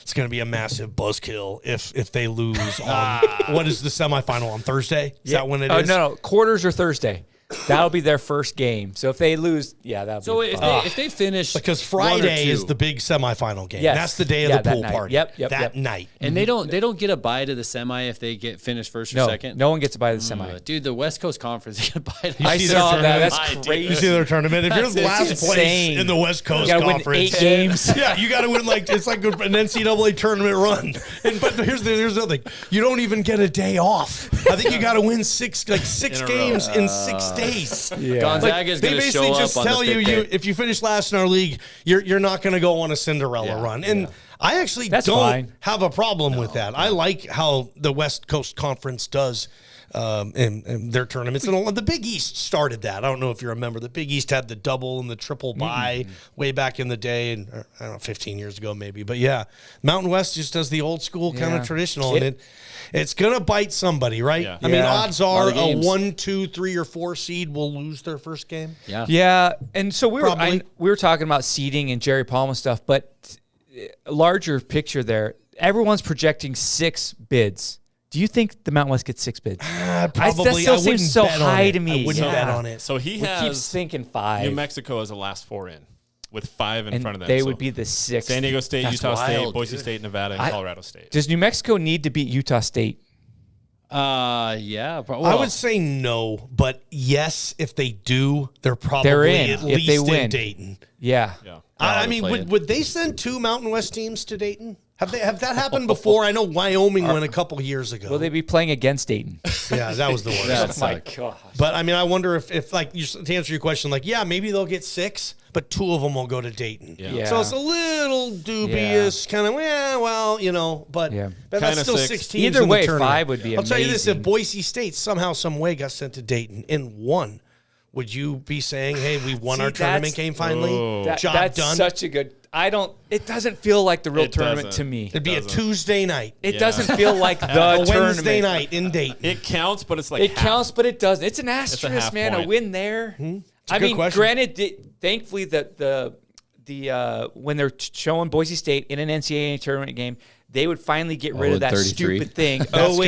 It's going to be a massive buzzkill if they lose on, what is the semifinal, on Thursday? Is that when it is? No. Quarters are Thursday. That'll be their first game. So if they lose, that'll be if they finish, because Friday is the big semifinal game. Yes. That's the day of the pool party. Yep. That night. And they don't get a bye to the semi if they get finished first or second. No one gets a bye to the semi. Dude, the West Coast Conference get a bye. I saw that. That's crazy. You see their tournament. If you're the last place in the West Coast Conference, win 8 games. Yeah, you got to win it's like an NCAA tournament run. But here's the other thing. You don't even get a day off. I think you got to win 6 games in 6 days. Yeah. Gonzaga's going to show up. They basically just tell you if you finish last in our league, you're not going to go on a Cinderella run. And I actually That's don't fine. have a problem with that. I like how the West Coast Conference does in their tournaments. And the Big East started that. I don't know if you remember. The Big East had the double and the triple bye way back in the day, and I don't know, 15 years ago maybe. But yeah, Mountain West just does the old school kind of traditional, and it's gonna bite somebody, right? Yeah. I mean, odds are a games. 1, 2, 3, or 4 seed will lose their first game. Yeah, and so we Probably. were talking about seeding and Jerry Palma stuff, but larger picture there, everyone's projecting 6 bids. Do you think the Mountain West gets 6 bids? Probably. That still I wouldn't seems so bet on high it. to me. I wouldn't Yeah. bet on it. So he We has keep thinking 5. New Mexico as the last 4 in, with 5 in and front of them. they So would be the 6th. San Diego State, That's Utah State, wild, Boise dude. State, Nevada, and Colorado State. Does New Mexico need to beat Utah State? Yeah. I would say no, but yes, if they do, they're probably They're in, at if least they in win. Dayton. Yeah. Yeah. I mean, would they send 2 Mountain West teams to Dayton? Have that happened before? I know Wyoming went a couple years ago. Will they be playing against Dayton? Yeah, that was the worst. That's My God. But I mean, I wonder if like to answer your question, like, yeah, maybe they'll get 6, but 2 of them will go to Dayton. Yeah. So it's a little dubious, kind of, well, but Yeah. but that's Kinda still 6. 6 teams. Either in the way, tournament. 5 would be I'll tell you this: if amazing. Boise State somehow, some way got sent to Dayton and won, would you be saying, "Hey, we won See, our tournament that's- game finally"? Oh. Job That's done. such a good. It doesn't feel like the real It tournament doesn't. to me. It'd be a doesn't. Tuesday night, It Yeah. doesn't feel like the a tournament. Wednesday night in Dayton. It counts, but it's like It half. counts, but it doesn't. It's an asterisk, half man. A point. win there. a I good mean, question. granted, thankfully the when they're showing Boise State in an NCAA tournament game, they would finally get rid of that 33. stupid thing. That's 0-9,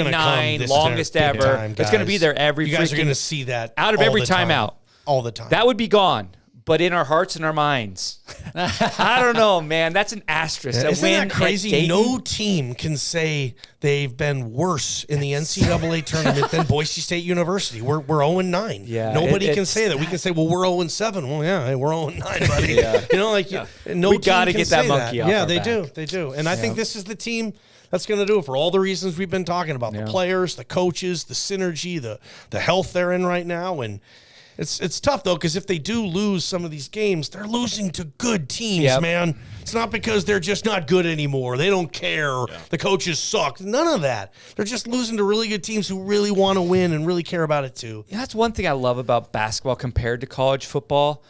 gonna come longest big ever. time, It's going to be guys. there every. You guys are freaking- going to see that out of all every the time. timeout. all the time. That would be gone. But in our hearts and our minds, I don't know, man. That's an asterisk. A Isn't win that at crazy? Dayton? No team can say they've been worse in the NCAA tournament than Boise State University. We're 0-9. Yeah, Nobody can it's- say that. We can say, well, we're 0-7. Well, yeah, hey, we're 0-9, buddy. No We team gotta can get that say monkey off Yeah, our they back. do. They do. And I think this is the team that's going to do it for all the reasons we've been talking about. The players, the coaches, the synergy, the health they're in right now. And it's tough, though, because if they do lose some of these games, they're losing to good teams, Yep. man. It's not because they're just not good anymore. They don't care. The coaches suck. None of that. They're just losing to really good teams who really want to win and really care about it, too. That's one thing I love about basketball compared to college football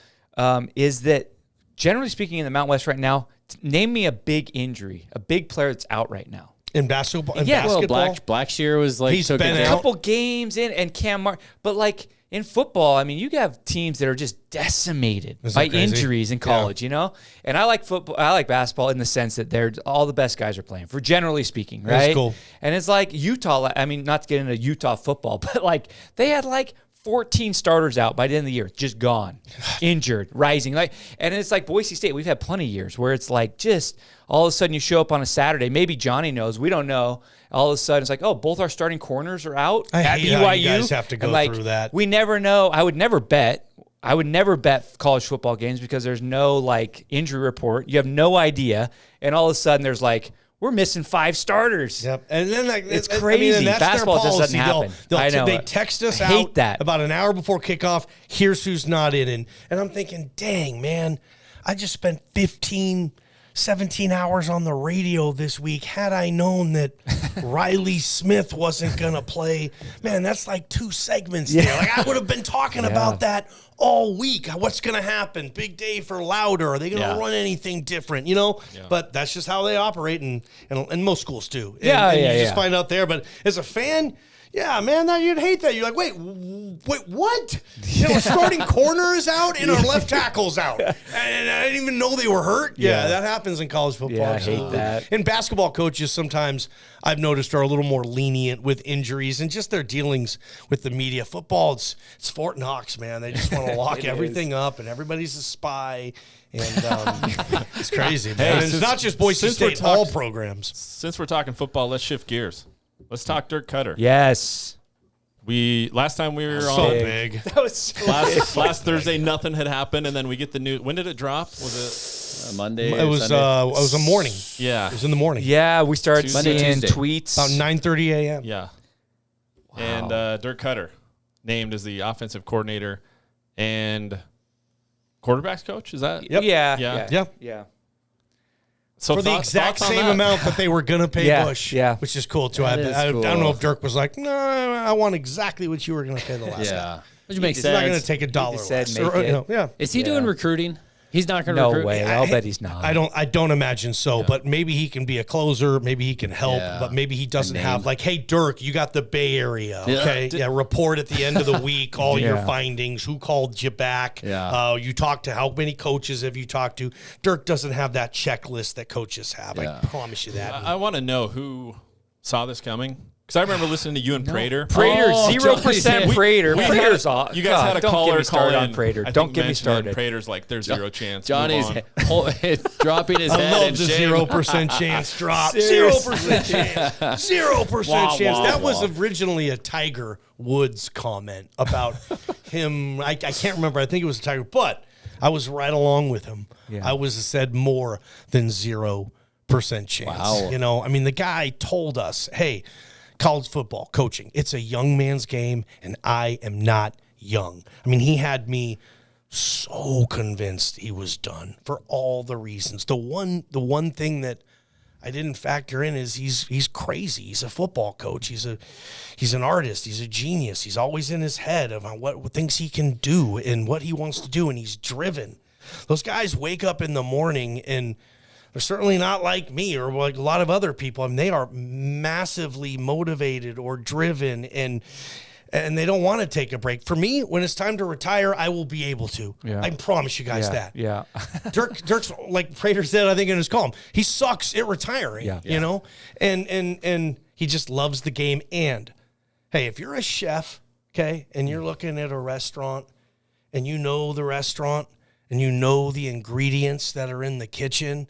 is that, generally speaking, in the Mountain West right now, name me a big injury, a big player that's out right now. In basketball? Yeah. Well, Blackshear was like He's took been a out. Couple games in, and Cam Martin, but like in football, I mean, you have teams that are just decimated Isn't by that crazy? injuries in college, you know. And I like football. I like basketball in the sense that they're all the best guys are playing. For generally speaking, right? That's cool. And it's like Utah. I mean, not to get into Utah football, but like they had like 14 starters out by the end of the year, just gone, injured, rising. And it's like Boise State. We've had plenty of years where it's like just all of a sudden you show up on a Saturday. Maybe Johnny knows. We don't know. All of a sudden it's like, oh, both our starting corners are out I at hate BYU. how you guys have to go And, like, through that. We never know. I would never bet college football games because there's no like injury report. You have no idea. And all of a sudden there's like, we're missing 5 starters. Yep. And then It's I mean, crazy. and that's Basketball their just doesn't policy. happen. I know They it. text us I out hate that. about an hour before kickoff. Here's who's not in. And I'm thinking, dang, man, I just spent 17 hours on the radio this week. Had I known that Riley Smith wasn't going to play, man, that's like 2 segments there. Like I would have been talking about that all week. What's going to happen? Big day for Louder. Are they going to run anything different? But that's just how they operate, and most schools do. And you just find out there. But as a fan, yeah, man, you'd hate that. You're like, wait, what? Starting corner is out and our left tackle's out. And I didn't even know they were hurt. Yeah, that happens in college football. Yeah, I hate absolutely. that. And basketball coaches sometimes I've noticed are a little more lenient with injuries and just their dealings with the media. Football, it's Fort Knox, man. They just want to lock everything up, and everybody's a spy. And it's crazy, man. And it's not just Boise State, all programs. Since we're talking football, let's shift gears. Let's talk Dirk Koetter. Yes. Last time we were So on big. That was so last Thursday, nothing had happened, and then we get the news. When did it drop? Was Monday. It was a morning. it? Yeah, It was in the morning. Yeah, we started Monday, seeing Tuesday. tweets. About 9:30 a.m. yeah. And Dirk Koetter named as the offensive coordinator and quarterbacks coach. Is that? Yep. Yeah, Yeah. yeah, Yeah. yeah. So for the exact same amount that they were going to pay Bush, which is cool, too. I don't know if Dirk was like, no, I want exactly what you were going to pay the last guy. Which makes sense. He's not going to take $1 less. Is he doing recruiting? He's not going to recruit. No way. I'll bet he's not. I don't imagine so, but maybe he can be a closer. Maybe he can help, but maybe he doesn't have like, hey, Dirk, you got the Bay Area. Okay. Yeah. Report at the end of the week, all your findings, who called you back. You talked to how many coaches have you talked to? Dirk doesn't have that checklist that coaches have. I promise you that. I want to know who saw this coming. Because I remember listening to you and Prater. Prater, 0% Prater. Prater's off. You guys had a caller call in on Prater. Don't get me started. Prater's like, there's zero chance. Johnny's dropping his head. I love the 0% chance drop. 0% chance. 0% chance. That was originally a Tiger Woods comment about him. I can't remember. I think it was a Tiger, but I was right along with him. Yeah. I said more than 0% chance. Wow. You know, I mean, the guy told us, hey, college football coaching, it's a young man's game, and I am not young. I mean, he had me so convinced he was done for all the reasons. The one thing that I didn't factor in is he's crazy. He's a football coach. He's an artist. He's a genius. He's always in his head of what things he can do and what he wants to do, and he's driven. Those guys wake up in the morning and they're certainly not like me or like a lot of other people. I mean, they are massively motivated or driven, and they don't want to take a break. For me, when it's time to retire, I will be able to. Yeah. I promise you guys that. Yeah. Dirk's like Prater said, I think in his column, he sucks at retiring. You know, and he just loves the game. And hey, if you're a chef, okay, and you're looking at a restaurant, and you know the restaurant, and you know the ingredients that are in the kitchen.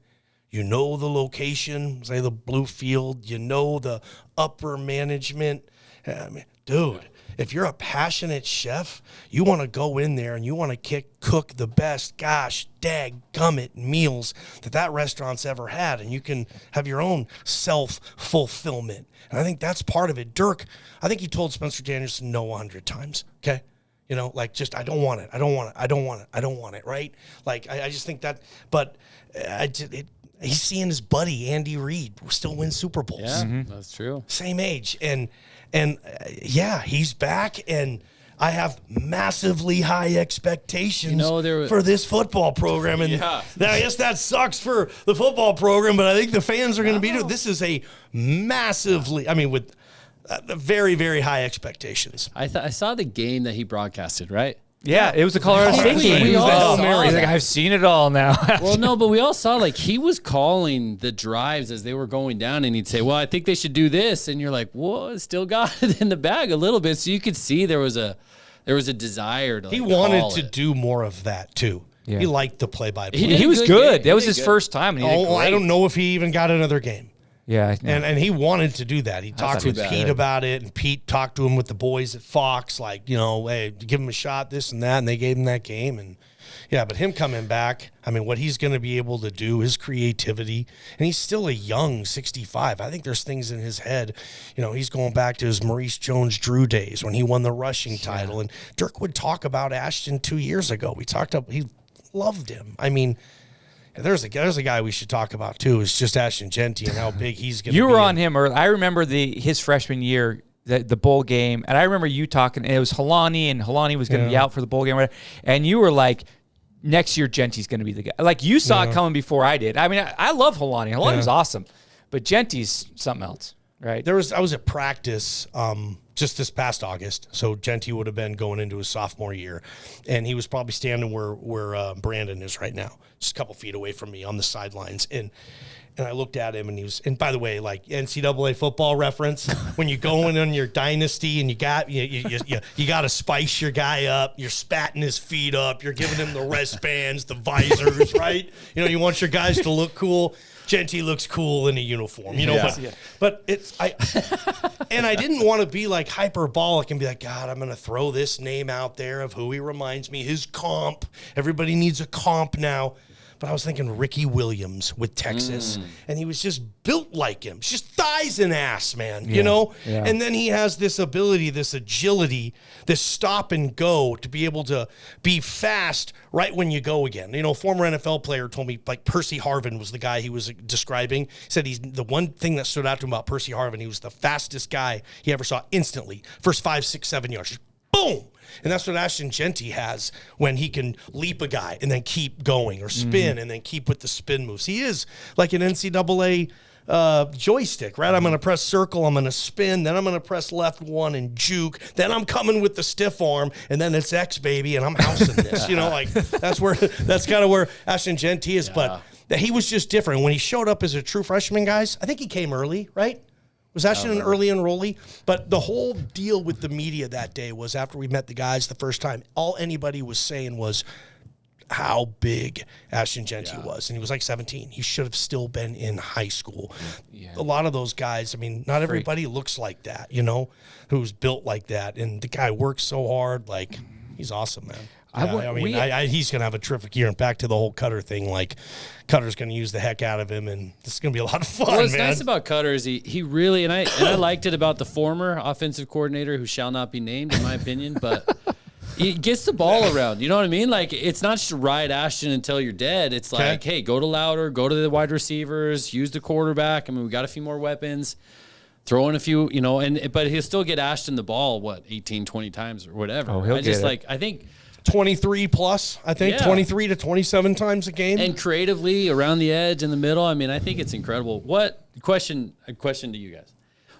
You know the location, say the Blue Field. You know the upper management. I mean, dude, if you're a passionate chef, you want to go in there and you want to cook the best, gosh, dadgummit meals that restaurant's ever had. And you can have your own self-fulfillment. And I think that's part of it. Dirk, I think he told Spencer Danielson no 100 times, okay? You know, like just, I don't want it. I don't want it. I don't want it. I don't want it, right? Like, I just think that, but he's seeing his buddy, Andy Reid, still win Super Bowls. Yeah, that's true. Same age. And he's back, and I have massively high expectations for this football program. And I guess that sucks for the football program, but I think the fans are going to be doing this. Is a massively, I mean, with very, very high expectations. I saw the game that he broadcasted, right? Yeah, it was a Colorado State game. He's like, I've seen it all now. Well, no, but we all saw, like, he was calling the drives as they were going down, and he'd say, well, I think they should do this. And you're like, whoa, still got it in the bag a little bit. So you could see there was a desire to, like, he wanted to do more of that, too. Yeah. He liked the play-by-play. He was good. That was his first time. And I don't know if he even got another game. Yeah, and he wanted to do that. He talked with Pete about it, and Pete talked to him with the boys at Fox, like, you know, hey, give him a shot, this and that, and they gave him that game. And yeah, but him coming back, I mean, what he's going to be able to do, his creativity, and he's still a young 65. I think there's things in his head. You know, he's going back to his Maurice Jones-Drew days when he won the rushing title. And Dirk would talk about Ashton 2 years ago. He loved him. I mean, there's a guy we should talk about too. It's just Ashton Jeanty and how big he's going to be. You were on him early. I remember his freshman year, the bowl game, and I remember you talking. And it was Helani, and Helani was going to be out for the bowl game, and you were like, "Next year, Genty's going to be the guy." Like you saw it coming before I did. I mean, I love Helani. Helani's awesome, but Genty's something else, right? I was at practice just this past August, so Jeanty would have been going into his sophomore year, and he was probably standing where Brandon is right now, just a couple feet away from me on the sidelines, and I looked at him, and he was, and by the way, like NCAA football reference, when you go in on your dynasty and you got to spice your guy up, you're spatting his feet up, you're giving him the wristbands, the visors, right? You know, you want your guys to look cool. Jeanty looks cool in a uniform, you know, but and I didn't want to be like hyperbolic and be like, God, I'm going to throw this name out there of who he reminds me, his comp. Everybody needs a comp now. but I was thinking Ricky Williams with Texas, and he was just built like him. It's just thighs and ass, man, you know? Yeah. And then he has this ability, this agility, this stop and go to be able to be fast right when you go again. You know, a former NFL player told me, like, Percy Harvin was the guy he was describing. He said he's the one thing that stood out to him about Percy Harvin, he was the fastest guy he ever saw instantly. First 5, 6, 7 yards, just boom. And that's what Ashton Jeanty has when he can leap a guy and then keep going, or spin and then keep with the spin moves. He is like an NCAA joystick, right? I'm going to press circle, I'm going to spin, then I'm going to press left 1 and juke, then I'm coming with the stiff arm, and then it's X, baby, and I'm housing this. You know, like that's kind of where Ashton Jeanty is. But he was just different. When he showed up as a true freshman, guys, I think he came early, right? Was Ashton an early enrollee? But the whole deal with the media that day was, after we met the guys the first time, all anybody was saying was how big Ashton Jeanty was. And he was like 17. He should have still been in high school. Yeah. A lot of those guys, I mean, not everybody looks like that, you know, who's built like that. And the guy works so hard. Like, he's awesome, man. He's going to have a terrific year. And back to the whole Koetter thing, like, Cutter's going to use the heck out of him, and this is going to be a lot of fun, What's nice about Koetter is he really, and I liked it about the former offensive coordinator, who shall not be named, in my opinion, but he gets the ball around. You know what I mean? Like, it's not just ride Ashton until you're dead. It's like, hey, go to Louder, go to the wide receivers, use the quarterback. I mean, we got a few more weapons. Throw in a few, you know, but he'll still get Ashton the ball, 18, 20 times or whatever. Oh, he'll get it. I think 23 plus, 23 to 27 times a game. And creatively around the edge, in the middle. I mean, I think it's incredible. A question to you guys.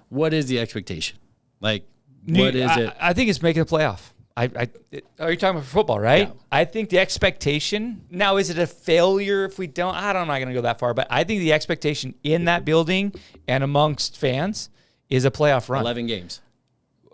What is the expectation? Like, what is it? I think it's making the playoff. Are you talking about football, right? Yeah. I think the expectation, now, is it a failure if we don't? I'm not going to go that far, but I think the expectation in that building and amongst fans is a playoff run. 11 games.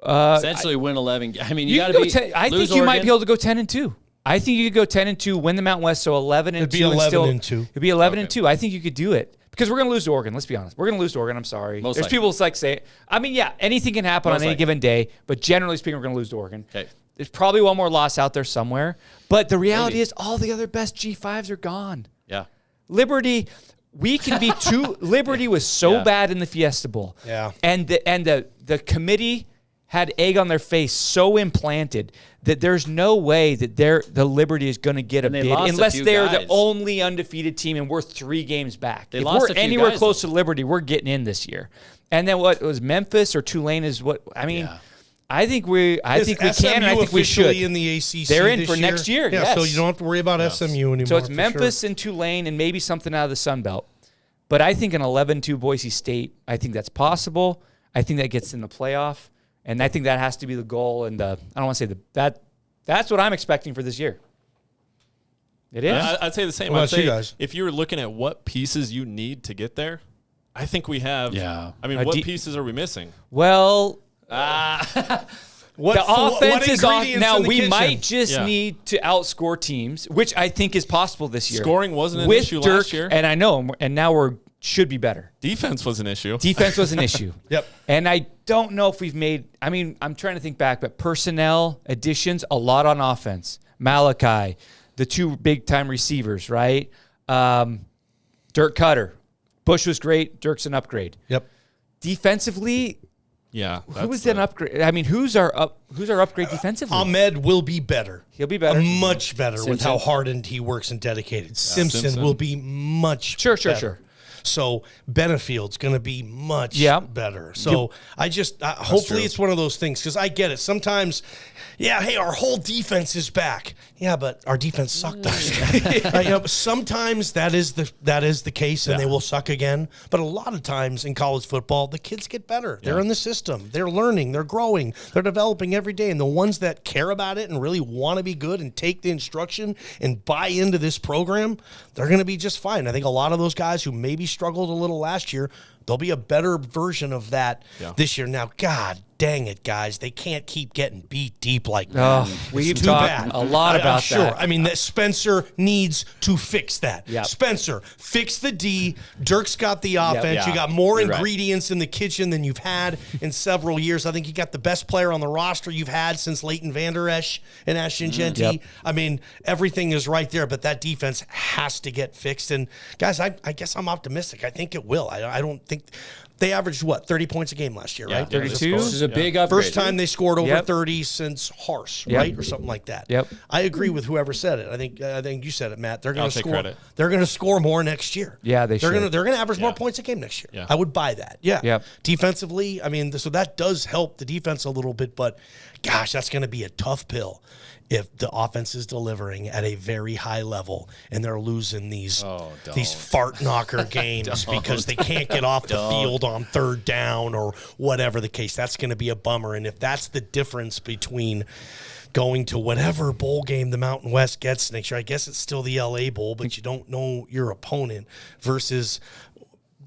Essentially win 11. I mean, you got to be. I think you might be able to go 10-2. I think you could go 10-2, win the Mountain West, so 11-2. It'd be 11-2. It'd be 11-2. I think you could do it, because we're going to lose to Oregon. Let's be honest. We're going to lose to Oregon. I'm sorry. There's people like say, I mean, yeah, anything can happen on any given day, but generally speaking, we're going to lose to Oregon. Okay. There's probably one more loss out there somewhere, but the reality is all the other best G5s are gone. Yeah. Liberty. We can be too. Liberty was so bad in the Fiesta Bowl. Yeah. And the committee had egg on their face so implanted that there's no way that the Liberty is going to get a bid unless they're the only undefeated team and we're 3 games back. If we're anywhere close to Liberty, we're getting in this year. And then what was Memphis or Tulane is what I mean. Yeah. I think we can, and I think we should. In the ACC, they're in for next year. Yeah, yes. So you don't have to worry about SMU anymore. So it's Memphis and Tulane and maybe something out of the Sun Belt. But I think an 11-2 Boise State, I think that's possible. I think that gets in the playoff, and I think that has to be the goal. And I don't want to say that's what I'm expecting for this year. It is. I'd say the same. I'd say, you guys? If you were looking at what pieces you need to get there, I think we have. Yeah. I mean, what pieces are we missing? Well. The offense is off. Now, we might just need to outscore teams, which I think is possible this year. Scoring wasn't an issue last year. And I know, and now should be better. Defense was an issue. Defense was an issue. Yep. And I don't know if we've made, I mean, I'm trying to think back, but personnel additions, a lot on offense. Malachi, the 2 big-time receivers, right? Dirk Koetter. Bush was great. Dirk's an upgrade. Yep. Defensively, yeah. Who was an upgrade? I mean, who's our upgrade defensively? Ahmed will be better. He'll be better. Much better with how hardened he works and dedicated. Simpson will be much better. Sure. So Benefield's going to be much better. So hopefully it's one of those things, because I get it. Sometimes, hey, our whole defense is back. Yeah, but our defense sucked last year. Sometimes that is the case, and they will suck again. But a lot of times in college football, the kids get better. They're in the system. They're learning. They're growing. They're developing every day. And the ones that care about it and really want to be good and take the instruction and buy into this program, they're going to be just fine. I think a lot of those guys who maybe struggled a little last year There'll be a better version of that this year. Now, God dang it, guys. They can't keep getting beat deep like that. We've talked a lot about that. I mean, Spencer needs to fix that. Yep. Spencer, fix the D. Dirk's got the offense. Yeah. You got more ingredients in the kitchen than you've had in several years. I think you got the best player on the roster you've had since Leighton Vander Esch and Ashton Jeanty. Yep. I mean, everything is right there, but that defense has to get fixed. And, guys, I guess I'm optimistic. I think it will. I don't think – they averaged, 30 points a game last year, right? 32. This is a big upgrade. First time they scored over 30 since Harse, right, or something like that. Yep. I agree with whoever said it. I think you said it, Matt. They're going to take score. credit. They're going to score more next year. Yeah, they're going to should. they're going to average more points a game next year. Yeah. I would buy that. Yeah. Yep. Defensively, I mean, so that does help the defense a little bit, but gosh, that's going to be a tough pill if the offense is delivering at a very high level and they're losing these fart knocker games because they can't get off the field on third down or whatever the case. That's going to be a bummer. And if that's the difference between going to whatever bowl game the Mountain West gets next year, I guess it's still the LA Bowl, but you don't know your opponent, versus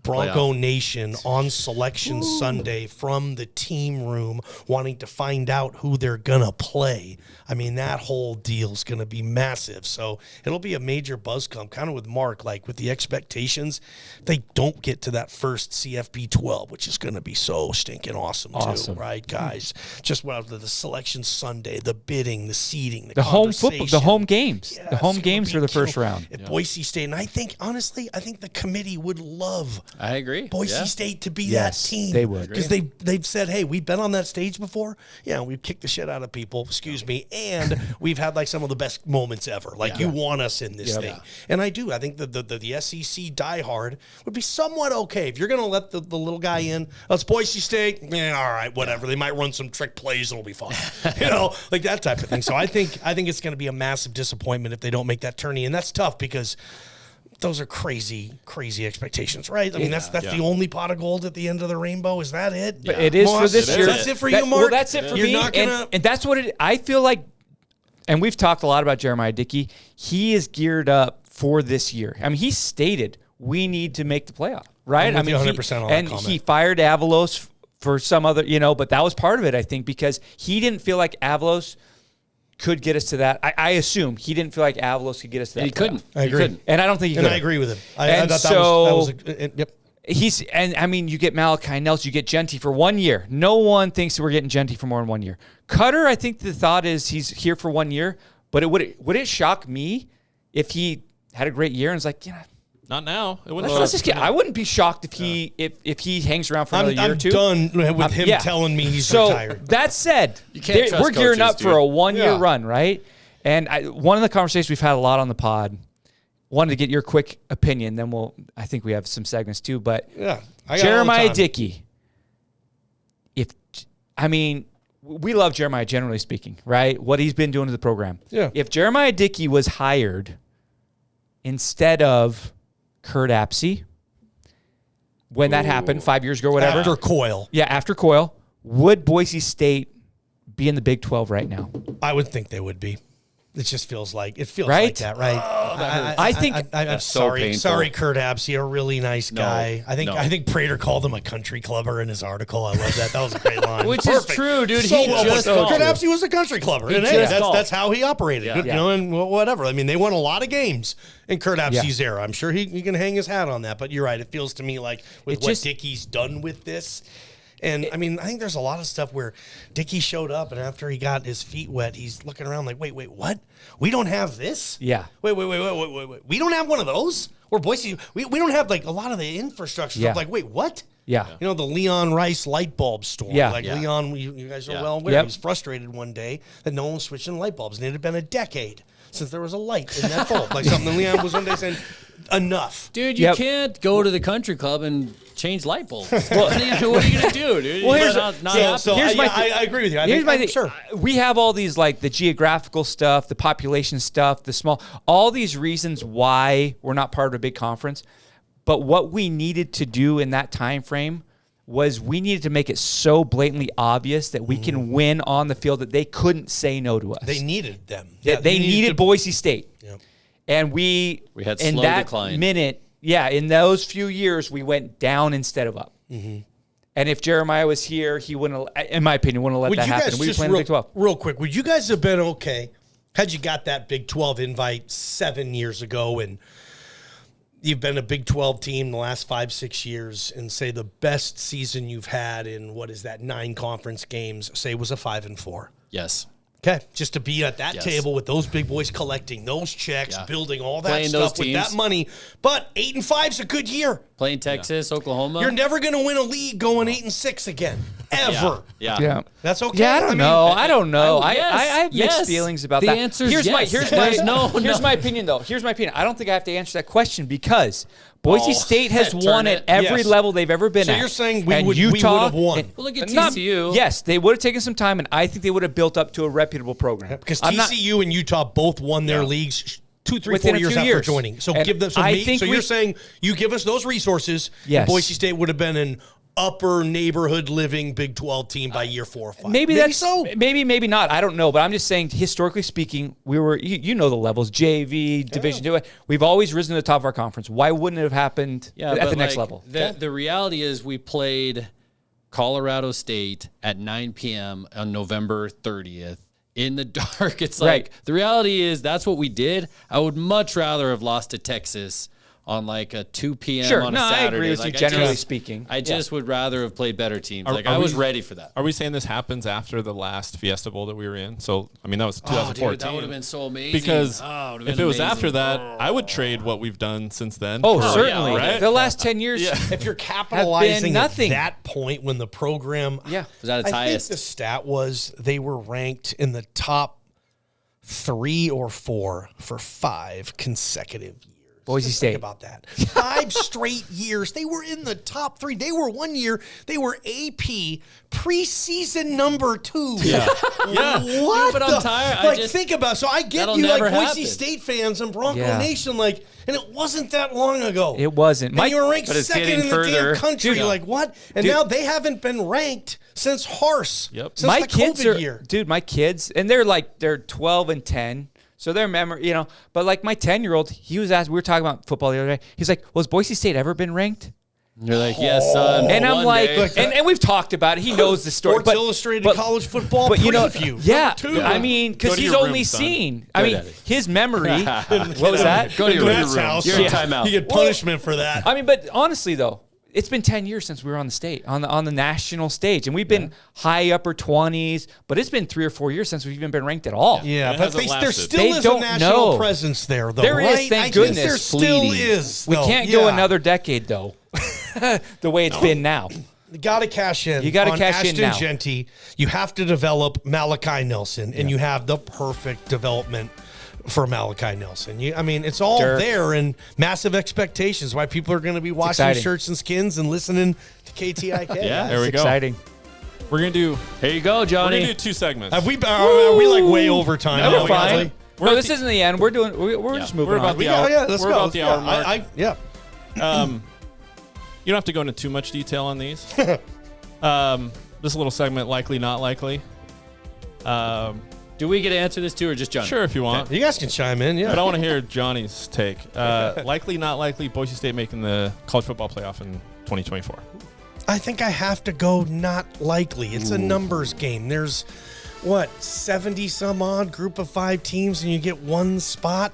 Bronco Nation on Selection Sunday from the team room wanting to find out who they're going to play. I mean, that whole deal's going to be massive. So it'll be a major buzz come, kind of with Mark, like with the expectations. They don't get to that first CFB 12, which is going to be so stinking awesome. Too, right, guys? Just what the Selection Sunday, the bidding, the seeding, the home football, the home games. Yeah, the home games for the first round. At Boise State. And I think, honestly, the committee would love I agree. Boise State to be that team. They would. Because they've said, hey, we've been on that stage before. Yeah, we've kicked the shit out of people, excuse me, and we've had like some of the best moments ever. Like you want us in this thing. And I do. I think the SEC diehard would be somewhat okay. If you're going to let the little guy in, it's Boise State, all right, whatever. They might run some trick plays and it'll be fine. Like that type of thing. So I think it's going to be a massive disappointment if they don't make that tourney. And that's tough because those are crazy expectations, right? I mean, that's the only pot of gold at the end of the rainbow. Is that it? But it is for this year. That's it for you, Mark? Well, that's it for me. And that's what I feel like, and we've talked a lot about Jeremiah Dickey. He is geared up for this year. I mean, he stated we need to make the playoff, right? I'm with you 100% on that comment. He fired Avalos for some other, but that was part of it, I think, because he didn't feel like Avalos could get us to that. I assume he didn't feel like Avalos could get us to that. He couldn't. I agree. And I don't think he could. And I agree with him. I thought that was yep. You get Malachi Nelson, you get Jeanty for 1 year. No one thinks that we're getting Jeanty for more than 1 year. Koetter, I think the thought is he's here for 1 year, but would it shock me if he had a great year and was like, not now. It wouldn't. Let's just get. I wouldn't be shocked if he hangs around for another year or two. I'm done with him telling me he's retired. That said, we're gearing up for a 1 year run, right? And one of the conversations we've had a lot on the pod. Wanted to get your quick opinion. Then I think we have some segments too. But Jeremiah Dickey. We love Jeremiah generally speaking, right? What he's been doing to the program. Yeah. If Jeremiah Dickey was hired instead of Kurt Apsey, when that happened 5 years ago, whatever. After Coyle. Yeah, after Coyle. Would Boise State be in the Big 12 right now? I would think they would be. It just feels like like that, right? I'm sorry, Kurt Apsey, a really nice guy. I think Prater called him a country clubber in his article. I love that. That was a great line. Which is true, dude. Kurt Apsey was a country clubber, and that's how he operated. And whatever. I mean, they won a lot of games in Kurt Apsey's era. I'm sure he can hang his hat on that. But you're right. It feels to me like with what Dickey's done with this. And, I think there's a lot of stuff where Dickey showed up, and after he got his feet wet, he's looking around like, wait, what? We don't have this? Yeah. Wait. We don't have one of those? Or Boise, we don't have, like, a lot of the infrastructure stuff. Like, wait, what? Yeah. The Leon Rice light bulb store. Yeah. Leon, you guys are well aware. He was frustrated one day that no one was switching light bulbs, and it had been a decade since there was a light in that bulb. Like something Leon was one day saying, enough. Dude, you can't go to the country club and change light bulbs. What are you going to do, dude? Well, I agree with you. Here's my thing. Sure. We have all these, like, the geographical stuff, the population stuff, all these reasons why we're not part of a big conference. But what we needed to do in that time frame was we needed to make it so blatantly obvious that we can win on the field that they couldn't say no to us. They needed them. They needed Boise State. Yep. And we had in slow that decline. minute, in those few years, we went down instead of up. Mm-hmm. And if Jeremiah was here, he wouldn't, in my opinion, wouldn't have let that happen. We were playing the Big 12. Real quick, would you guys have been okay had you got that Big 12 invite 7 years ago and you've been a Big 12 team the last 5-6 years and say the best season you've had in, 9 conference games, say was a 5-4? Yes. Okay, just to be at that table with those big boys collecting those checks, building all that Playing stuff with that money. But 8-5 is a good year. Playing Texas, Oklahoma. You're never going to win a league going 8-6 again, ever. Yeah. That's okay. Yeah, I don't know. I don't know. I have mixed yes. feelings about The that. answer is here's yes. my opinion, though. Here's my opinion. I don't think I have to answer that question because Boise State has won at every level they've ever been at. So you're saying we would Utah, have won. Well, look at TCU. Yes, they would have taken some time, and I think they would have built up to a reputable program. Because TCU and Utah both won their leagues 2, 3, 4 years after joining. So and give them. So you're saying you give us those resources. Yes. Boise State would have been an upper neighborhood living Big 12 team by year 4 or 5. Maybe maybe not. I don't know, but I'm just saying, historically speaking, we were. You know the levels: JV, Division 2. We've always risen to the top of our conference. Why wouldn't it have happened at the next level? The reality is, we played Colorado State at 9 p.m. on November 30th. In the dark, it's like the reality is that's what we did. I would much rather have lost to Texas on like a 2 p.m. on a Saturday. I agree with you, generally speaking. I just would rather have played better teams. I was ready for that. Are we saying this happens after the last Fiesta Bowl that we were in? So, I mean, that was 2014. Dude, that would have been so amazing. Because if it was after that, I would trade what we've done since then. Oh, certainly. Right? The last 10 years, if you're capitalizing nothing. at that point when the program was at its highest. I think the stat was they were ranked in the top 3 or 4 for 5 consecutive years. Boise State. Think about that. 5 straight years. They were in the top 3. They were one year. They were AP preseason number 2. Yeah. What? But I'm tired. Think about it. So I get you like Boise State fans and Bronco Nation, and it wasn't that long ago. It wasn't. And you were ranked second in the damn country. Dude, like what? And now they haven't been ranked since Horse. Yep. Since my kids COVID year. Dude, my kids, and they're 12 and 10. So their memory, but like my 10-year-old, he was asked, we were talking about football the other day. He's like, well, has Boise State ever been ranked? And you're like, yes, son. And I'm like, and we've talked about it. He knows the story. Sports Illustrated college football preview. Yeah. I mean, because he's only seen, his memory. What was that? Go to your room. House. You're in timeout. You get punishment for that. I mean, but honestly, though, it's been 10 years since we were on the state, on the national stage. And we've been high upper 20s, but it's been 3 or 4 years since we've even been ranked at all. Yeah, but there still is a national presence there, though, there right? is, thank goodness. There still is, We can't go another decade, though, the way it's been now. You got to cash in. You got to cash Ashton in now. Jeanty, you have to develop Malachi Nelson, and you have the perfect development for Malachi Nelson. It's all there, and massive expectations. Why people are going to be watching Shirts and Skins and listening to KTIK. There we go. Exciting. We're gonna do. Here you go, Johnny. We're gonna do 2 segments. Are we like way over time? No, we're fine. No, this isn't the end. We're just moving on. about the hour. Let's go. We're about the hour mark. Yeah. You don't have to go into too much detail on these. This little segment, likely, not likely. Do we get to answer this too, or just Johnny? Sure, if you want. You guys can chime in, But I want to hear Johnny's take. Likely, not likely, Boise State making the college football playoff in 2024. I think I have to go not likely. It's a numbers game. There's, 70-some-odd group of 5 teams, and you get 1 spot.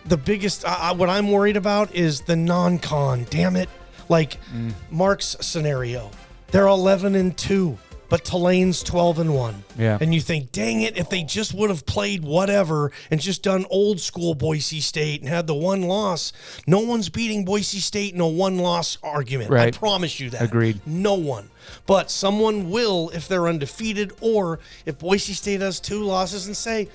The biggest, what I'm worried about is the non-con. Damn it. Like Mark's scenario. They're 11-2. But Tulane's 12-1. Yeah. And you think, dang it, if they just would have played whatever and just done old school Boise State and had the 1 loss, no one's beating Boise State in a 1-loss argument. Right. I promise you that. Agreed. No one. But someone will if they're undefeated, or if Boise State has 2 losses and say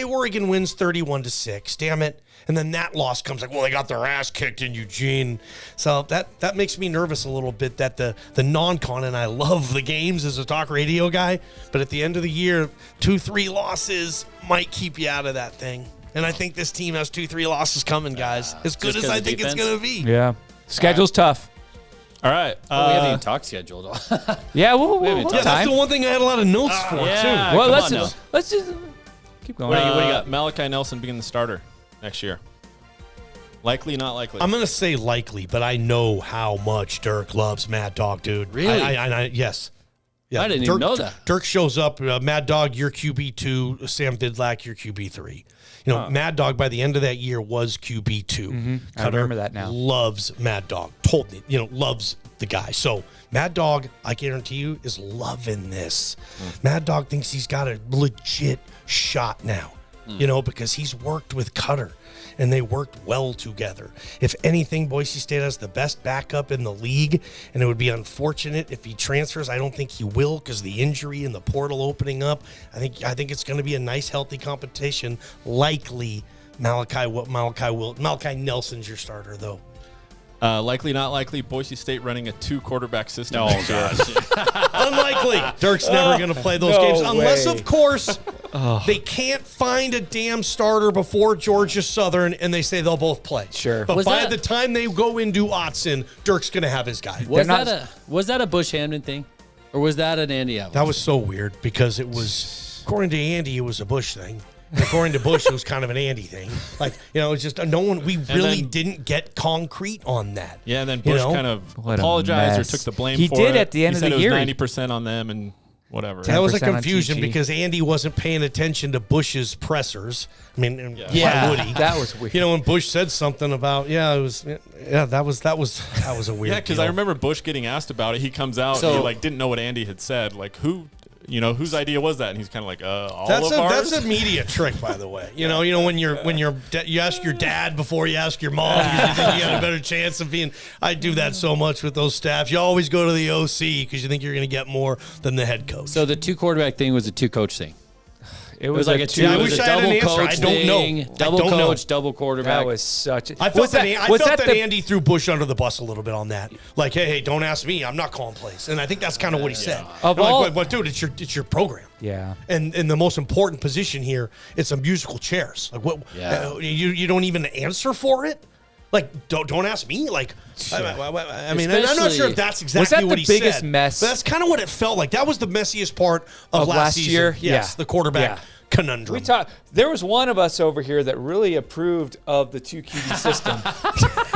Oregon wins 31-6. Damn it. And then that loss comes like, well, they got their ass kicked in Eugene. So that makes me nervous a little bit that the non-con, and I love the games as a talk radio guy, but at the end of the year, 2-3 losses might keep you out of that thing. And I think this team has 2-3 losses coming, guys. As good as I think it's going to be. Yeah. Schedule's tough. All right. We haven't even talked scheduled. Yeah, we'll that's time. the one thing I had a lot of notes for, too. Well, let's just keep going. What do you got? Malachi Nelson being the starter next year. Likely, not likely. I'm going to say likely, but I know how much Dirk loves Mad Dog, dude. Really? Yes. Yeah. I didn't even know that. Dirk shows up, Mad Dog, you're QB2, Sam Vidlak, you're QB3. You know, Mad Dog by the end of that year was QB2. Mm-hmm. I remember that now. Loves Mad Dog. Loves the guy. So Mad Dog, I guarantee you, is loving this. Mad Dog thinks he's got a legit shot now, because he's worked with Koetter and they worked well together. If anything, Boise State has the best backup in the league, and it would be unfortunate if he transfers. I don't think he will because the injury and the portal opening up. I think it's going to be a nice, healthy competition. Likely, Malachi Nelson's your starter, though. Likely, not likely. Boise State running a 2-quarterback system. Oh, gosh. Unlikely. Dirk's never going to play those games unless, of course, they can't find a damn starter before Georgia Southern, and they say they'll both play. Sure. But by the time they go into Autzen, Dirk's going to have his guy. Was that a Bush Hamden thing, or was that an Andy Evans? That was so weird because it was, according to Andy, it was a Bush thing. According to Bush, it was kind of an Andy thing. Like, it's just we really didn't get concrete on that. Yeah, and then Bush kind of apologized or took the blame for it. He did at the end of the year. He said it was 90% on them and whatever. That was a confusion because Andy wasn't paying attention to Bush's pressers. I mean, why would he? That was weird. When Bush said something about, that was a weird. Yeah, because I remember Bush getting asked about it. He comes out and he didn't know what Andy had said. Like, whose idea was that? And he's kind of like, all of ours? That's a media trick, by the way. You know, when you ask your dad before you ask your mom because you think you got a better chance of being. I do that so much with those staff. You always go to the OC because you think you're going to get more than the head coach. So the 2-quarterback thing was a 2-coach thing. It was like a two. I wish I had an answer. I don't know. Double coach, double quarterback. That was such. I felt that Andy threw Bush under the bus a little bit on that. Like, hey, don't ask me. I'm not calling plays. And I think that's kind of what he said. But dude, it's your program. Yeah. And the most important position here, it's a musical chairs. Like, what? Yeah. You don't even answer for it. Like, don't ask me. Like, I mean, I'm not sure if that's exactly what he said. Was that the biggest mess? But that's kind of what it felt like. That was the messiest part of last season. Year. Yes, the quarterback conundrum. There was one of us over here that really approved of the 2 QB system.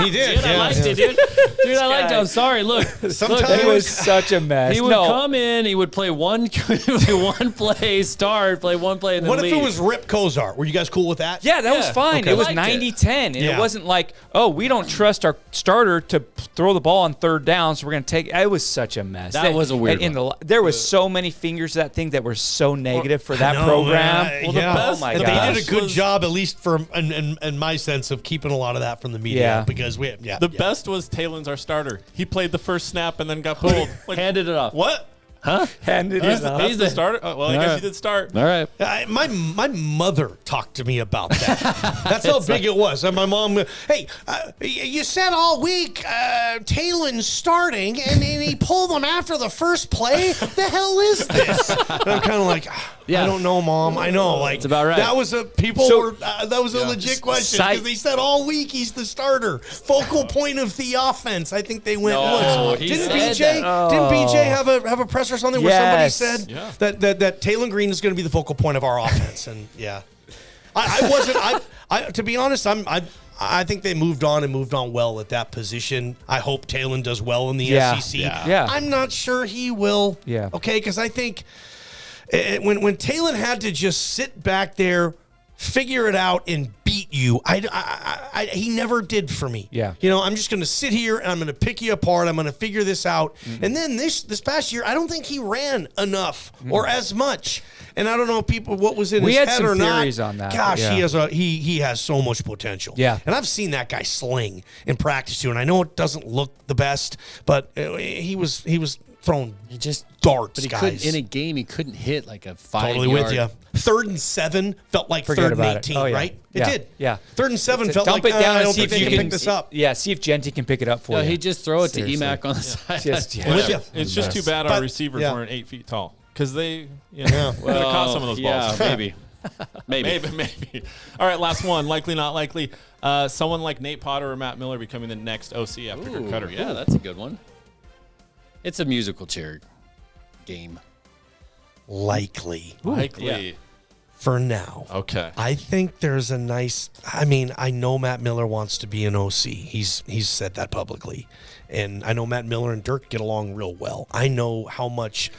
He did. Dude, I liked it, dude. Dude, I liked it. I'm sorry. Look, it was such a mess. He would come in. He would play one play, start, play one play, and then What leave. if it was Rip Kozar? Were you guys cool with that? Yeah, that was fine. Okay. It was 90-10. And it wasn't like, we don't trust our starter to throw the ball on 3rd down, so we're going to take it. It was such a mess. That was a weird one. There was so many fingers to that thing that were so negative for that program. Oh my God. God. They did a good job, at least in my sense, of keeping a lot of that from the media. Yeah. Because the best was Taylon's our starter. He played the first snap and then got pulled. Handed it off. What? Huh? Handed it off. That's the starter? Well, I guess he did start. All right. My mother talked to me about that. That's how big it was. And my mom, hey, you said all week Taylon's starting, and he pulled him after the first play. The hell is this? And I'm kind of like, I don't know, Mom. I know. Like, it's about right. That was a legit question because they said all week he's the starter, focal point of the offense. I think they went. Didn't BJ have a presser or something where somebody said that Taylon Green is going to be the focal point of our offense? And I wasn't. To be honest, I think they moved on well at that position. I hope Taylon does well in the SEC. Yeah. I'm not sure he will. Yeah. Okay, because I think when Taylon had to just sit back there, figure it out, and beat you, he never did for me. Yeah. I'm just going to sit here and I'm going to pick you apart. I'm going to figure this out. Mm-hmm. And then this past year, I don't think he ran enough or as much. And I don't know what was in his head or not. We had some theories on that. Gosh, he has so much potential. Yeah. And I've seen that guy sling in practice too. And I know it doesn't look the best, but he was throwing darts, but guys. In a game, he couldn't hit like a 5-yard. Totally with you. 3rd and 7 felt like 3rd and 18, right? It did. Yeah. 3rd and 7 felt like, dump it down I and don't see think if they you can pick this up. Yeah, see if Jeanty can pick it up for you. He'd just throw it to Emac on the side. It's just too bad our receivers weren't 8 feet tall because they could have caught some of those balls. Maybe. All right, last one. Likely, not likely. Someone like Nate Potter or Matt Miller becoming the next OC after Dirk Koetter. Yeah, that's a good one. It's a musical chair game. Likely. Likely. for now. Okay. I think there's a nice. I mean, I know Matt Miller wants to be an OC. He's said that publicly, and I know Matt Miller and Dirk get along real well. I know how much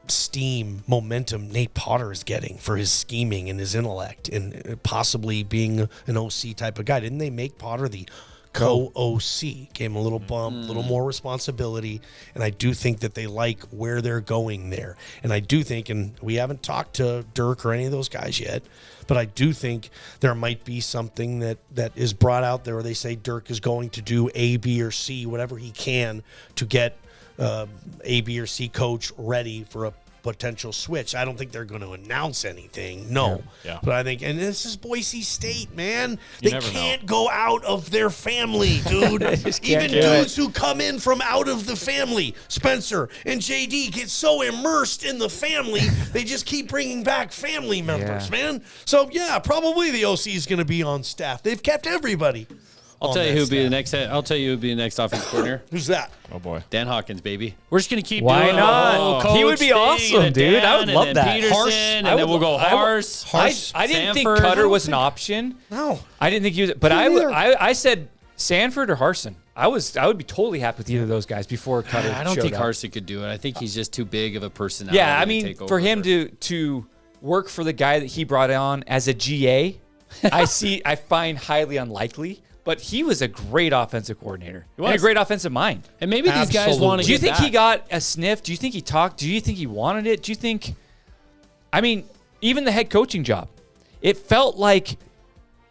steam, momentum Nate Potter is getting for his scheming and his intellect, and possibly being an OC type of guy. Didn't they make Potter the co-OC? Gave him a little bump, a little more responsibility, and I do think that they like where they're going there. And I do think, and we haven't talked to Dirk or any of those guys yet, but I do think there might be something that is brought out there where they say Dirk is going to do A, B, or C, whatever he can to get A, B, or C coach ready for a potential switch. I don't think they're going to announce anything. No. Yeah. But I think, and this is Boise State, man. You They never can't go out of their family, dude. Even dudes who come in from out of the family, Spencer and JD, get so immersed in the family, they just keep bringing back family members, man. So, yeah, probably the OC is going to be on staff. They've kept everybody. I'll tell you who'd be the next. I'll tell you who'd be the next offensive coordinator. Who's that? Oh boy, Dan Hawkins, baby. We're just gonna keep. Why doing not? The whole He would be coach thing, awesome, and dude. I Dan, would and love then that. Peterson, Harsh. and then we'll go Harsh. I didn't think Sanford. Koetter was an option. No. I didn't think he was. But I said Sanford or Harsin. I would be totally happy with either of those guys before Koetter. I don't showed think up. Harsin could do it. I think he's just too big of a personality. Yeah, I to mean, take over for him to work for the guy that he brought on as a GA, I find highly unlikely. But he was a great offensive coordinator and a great offensive mind. And maybe these guys want to. Do you think he got a sniff? Do you think he talked? Do you think he wanted it? Do you think? I mean, even the head coaching job, it felt like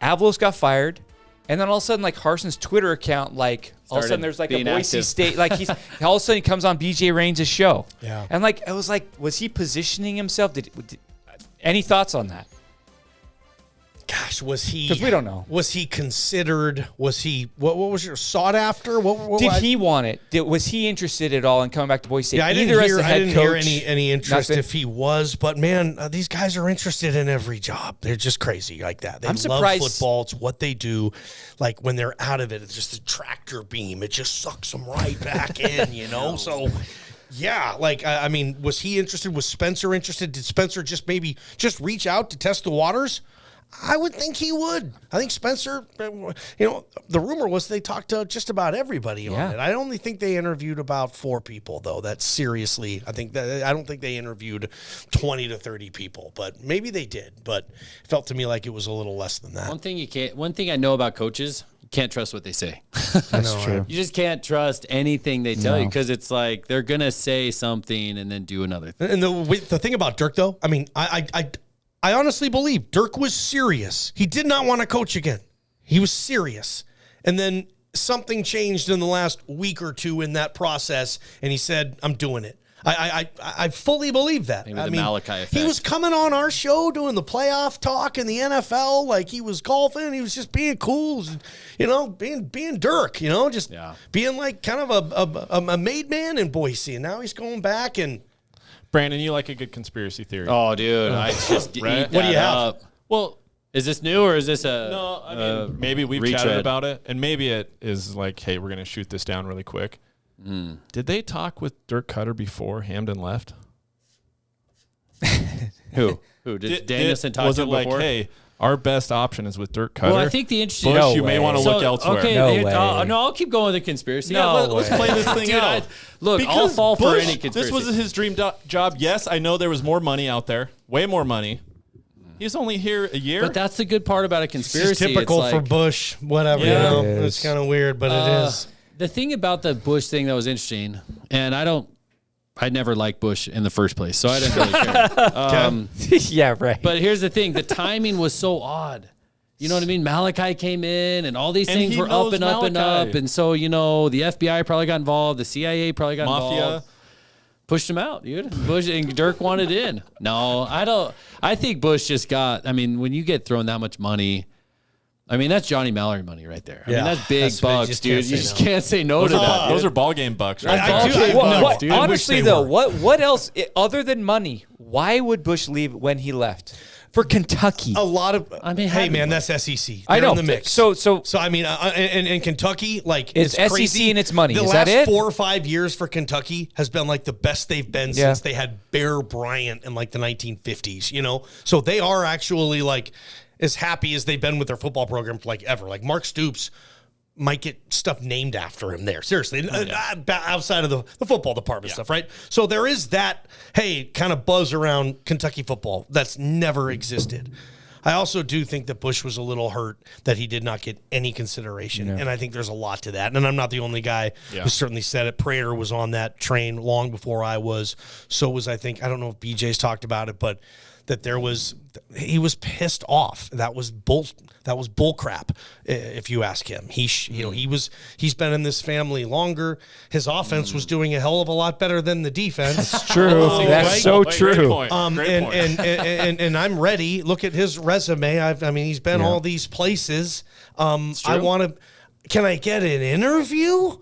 Avalos got fired, and then all of a sudden, like Harsin's Twitter account, like all of a sudden there's like a Boise State, like he's all of a sudden he comes on BJ Reigns' show, and like it was like, was he positioning himself? Did any thoughts on that? Gosh, was he? Because we don't know. Was he considered? Was he? What was your sought after? What did he want it? Was he interested at all in coming back to Boise State? Yeah, I didn't hear any interest Nothing? if he was. But man, these guys are interested in every job. They're just crazy like that. They I'm love surprised. football. It's what they do. Like when they're out of it, it's just a tractor beam. It just sucks them right back in. You know, so. Yeah, like, I mean, was he interested? Was Spencer interested? Did Spencer just reach out to test the waters? I would think he would. I think Spencer, the rumor was they talked to just about everybody on it. I only think they interviewed about 4 people, though. That's seriously, I don't think they interviewed 20 to 30 people, but maybe they did. But it felt to me like it was a little less than that. One thing I know about coaches, you can't trust what they say. That's true. You just can't trust anything they tell you because it's like they're gonna say something and then do another thing. And the thing about Dirk, though, I mean, I honestly believe Dirk was serious. He did not want to coach again. He was serious. And then something changed in the last week or two in that process, and he said, I'm doing it. I fully believe that. Maybe the Malachi effect. He was coming on our show doing the playoff talk in the NFL, like he was golfing. He was just being cool, being Dirk, just being like kind of a made man in Boise. And now he's going back and... Brandon, you like a good conspiracy theory. Oh, dude, I just eat that What do you have? up. Well, is this new or is this a no? I mean, maybe we've chatted about it, and maybe it is like, hey, we're going to shoot this down really quick. Did they talk with Dirk Koetter before Hamden left? Who did Danielson talk was to it before? like, hey, our best option is with Dirk Koetter? Well, I think the interesting. Bush, you may want to look elsewhere. Okay, No way. I'll keep going with the conspiracy. Let's play this thing out. Look, Because I'll fall for Bush, any conspiracy. This was his dream job. Yes, I know there was more money out there, way more money. He's only here a year. But that's the good part about a conspiracy. It's just typical It's for like, Bush, whatever. Yeah. It's kind of weird, but it is. The thing about the Bush thing that was interesting, and I never liked Bush in the first place, so I didn't really care. Yeah, right. But here's the thing: the timing was so odd. You know what I mean? Malachi came in, and all these things he were up knows and up and Malachi. up, and so the FBI probably got involved, the CIA probably got Mafia. involved, pushed him out, dude. Bush and Dirk wanted in. No, I don't. I think Bush just got. I mean, when you get thrown that much money, I mean that's Johnny Mallory money right there. I mean that's big bucks, dude. You just can't say no to that. Those are Ballgame bucks, right? Honestly, though, what else other than money? Why would Bush leave when he left? for Kentucky. A lot of, hey man, that's SEC. They're I know in the mix. So I mean, in Kentucky, like it's crazy. SEC and it's money. The Is last that it? 4 or 5 years for Kentucky has been like the best they've been since they had Bear Bryant in like the 1950s. You know, so they are actually like as happy as they've been with their football program like ever. Like Mark Stoops might get stuff named after him there. Seriously, outside of the football department stuff, right? So there is that, hey, kind of buzz around Kentucky football that's never existed. I also do think that Bush was a little hurt that he did not get any consideration, and I think there's a lot to that. And I'm not the only guy who certainly said it. Prater was on that train long before I was. So was, I think, I don't know if BJ's talked about it, but that he was pissed off. That was bull crap, if you ask him. He's been in this family longer. His offense was doing a hell of a lot better than the defense. That's true. That's so true. Great point. And I'm ready. Look at his resume. He's been all these places. Can I get an interview?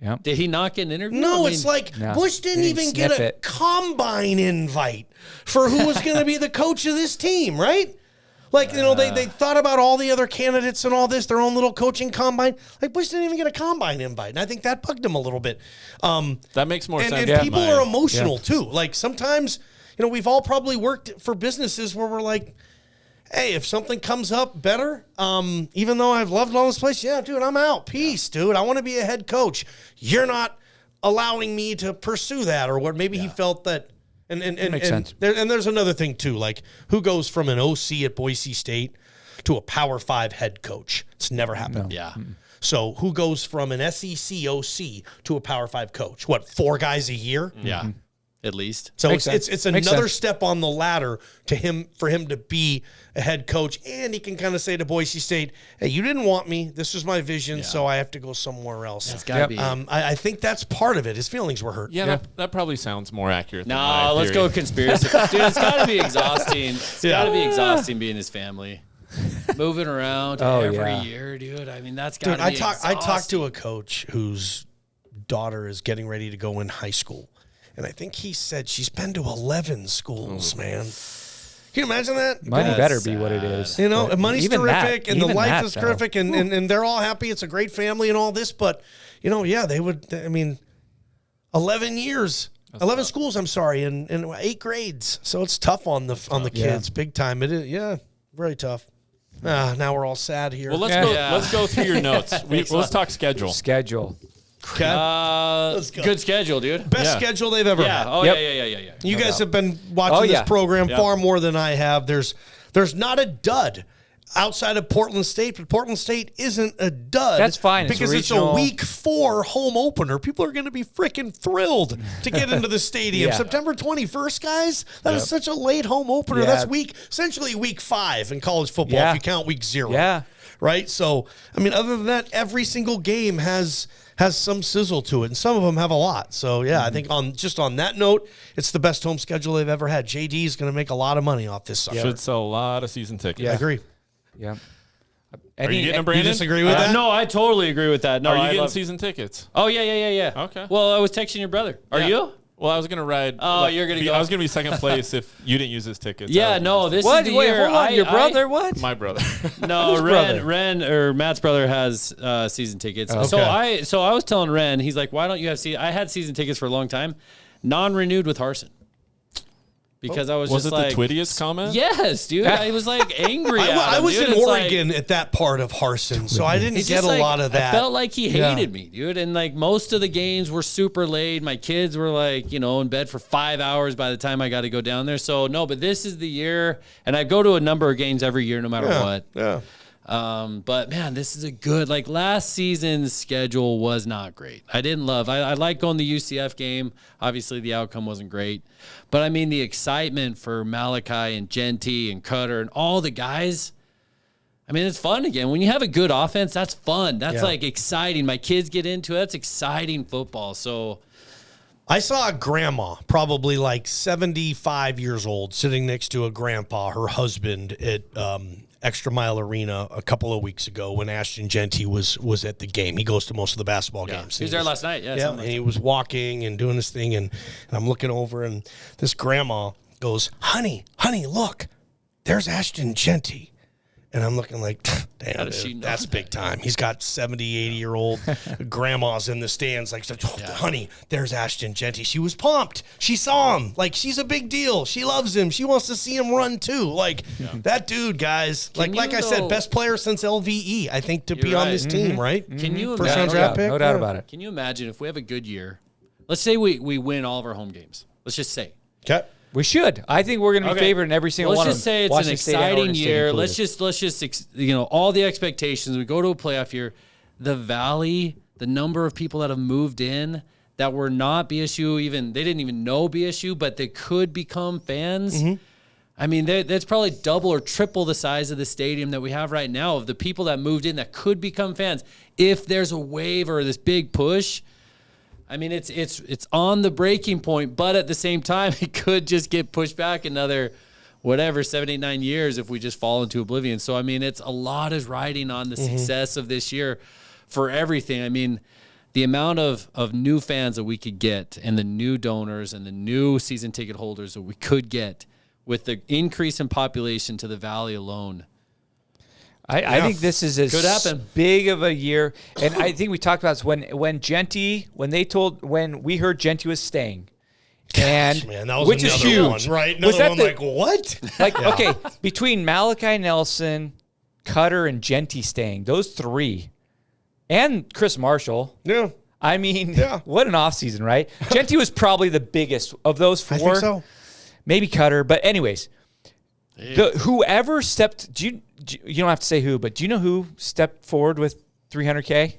Yep. Did he not get an interview? No, Bush didn't even get a combine invite for who was going to be the coach of this team, right? Like, they thought about all the other candidates and all this, their own little coaching combine. Like, Bush didn't even get a combine invite, and I think that bugged him a little bit. That makes more sense. And people are emotional, too. Like, sometimes, we've all probably worked for businesses where we're like, hey, if something comes up better, even though I've loved all this place, dude, I'm out. Peace, dude. I want to be a head coach. You're not allowing me to pursue that, or what? Maybe he felt that. And makes sense. There's another thing too, like who goes from an OC at Boise State to a Power 5 head coach? It's never happened. No. Yeah. So who goes from an SEC OC to a Power 5 coach? What, 4 guys a year? Yeah. At least. So it's another step on the ladder for him to be a head coach, and he can kind of say to Boise State, hey, you didn't want me. This was my vision, so I have to go somewhere else. It's got to be. I think that's part of it. His feelings were hurt. Yeah, that probably sounds more accurate. No, let's go conspiracy. Dude, it's got to be exhausting. It's got to be exhausting being his family. Moving around every year, dude. I mean, that's got to be exhausting. I talked to a coach whose daughter is getting ready to go in high school. And I think he said she's been to 11 schools, man. Can you imagine that? Money better be what it is. Money's terrific, and the life is terrific, and they're all happy. It's a great family and all this, but, they would, 11 years. That's 11 tough. Schools, I'm sorry, and 8 grades. So it's tough on the kids, big time. It is, very tough. Now we're all sad here. Well, let's go through your notes. Let's talk schedule. Okay. Good schedule, dude. Best schedule they've ever had. Oh, yeah. You guys have been watching this program far more than I have. There's not a dud outside of Portland State, but Portland State isn't a dud. That's fine. Because it's a week 4 home opener. People are going to be freaking thrilled to get into the stadium. September 21st, guys. That is such a late home opener. That's essentially week 5 in college football if you count week 0. Yeah. Right? So, other than that, every single game has some sizzle to it, and some of them have a lot. So, I think on that note, it's the best home schedule they've ever had. JD is going to make a lot of money off this summer. Should sell a lot of season tickets. Yeah, I agree. Yeah. Are you getting them, Brandon? You disagree with that? No, I totally agree with that. No, Are you getting season tickets? Oh, yeah. Okay. Well, I was texting your brother. Are you? Well, I was going to ride. Oh, you're going to go. I was going to be second place if you didn't use his tickets. Yeah, no, this is the year. Hold on, your brother? What? My brother. No, Ren or Matt's brother has season tickets. Okay. So I was telling Ren, he's like, why don't you have season? I had season tickets for a long time, non-renewed with Harsin. Because I was just like... Was it the twittiest comment? Yes, dude. I was like angry at him. I was dude. in Oregon at that part of Harsin, so I didn't get a lot of that. I felt like he hated me, dude. And like most of the games were super late. My kids were like, in bed for 5 hours by the time I got to go down there. So no, but this is the year. And I go to a number of games every year no matter what. Yeah. But man, this is a good, last season's schedule was not great. I didn't love, I like going to the UCF game. Obviously the outcome wasn't great, but the excitement for Malachi and Jeanty and Koetter and all the guys, it's fun again. When you have a good offense, that's fun. That's exciting. My kids get into it. That's exciting football. So I saw a grandma, probably 75 years old, sitting next to a grandpa, her husband at, Extra Mile Arena a couple of weeks ago when Ashton Jeanty was at the game. He goes to most of the basketball games. He was there last night. Yeah, and he was walking and doing his thing, and I'm looking over, and this grandma goes, honey, look, there's Ashton Jeanty. And I'm looking like, damn, dude, that's big time. He's got 70, 80-year-old grandmas in the stands. Like, honey, there's Ashton Jeanty. She was pumped. She saw him. Like, she's a big deal. She loves him. She wants to see him run, too. Like, that dude, guys. Like I said, best player since LVE, I think, to be on this team, right? Can you First round draft pick? No doubt about it. Can you imagine if we have a good year? Let's say we win all of our home games. Let's just say. Okay. We should. I think we're going to be favored in every single one of them. Let's just say it's an exciting year. Let's just all the expectations. We go to a playoff year. The Valley, the number of people that have moved in that were not BSU, they didn't even know BSU, but they could become fans. Mm-hmm. I mean, that's probably double or triple the size of the stadium that we have right now of the people that moved in that could become fans. If there's a wave or this big push, I mean, it's on the breaking point, but at the same time, it could just get pushed back another, 7, 8, 9 years if we just fall into oblivion. So, I mean, it's a lot is riding on the success of this year for everything. I mean, the amount of new fans that we could get and the new donors and the new season ticket holders that we could get with the increase in population to the Valley alone. I think this is as big of a year, and I think we talked about this when we heard Jeanty was staying, and man, that was which is huge, one, right? Another one, like what? Like okay, between Malachi Nelson, Koetter, and Jeanty staying, those three, and Chris Marshall. Yeah, I mean, what an offseason, right? Jeanty was probably the biggest of those four. I think so. Maybe Koetter, but anyways. Whoever stepped, you don't have to say who, but do you know who stepped forward with $300K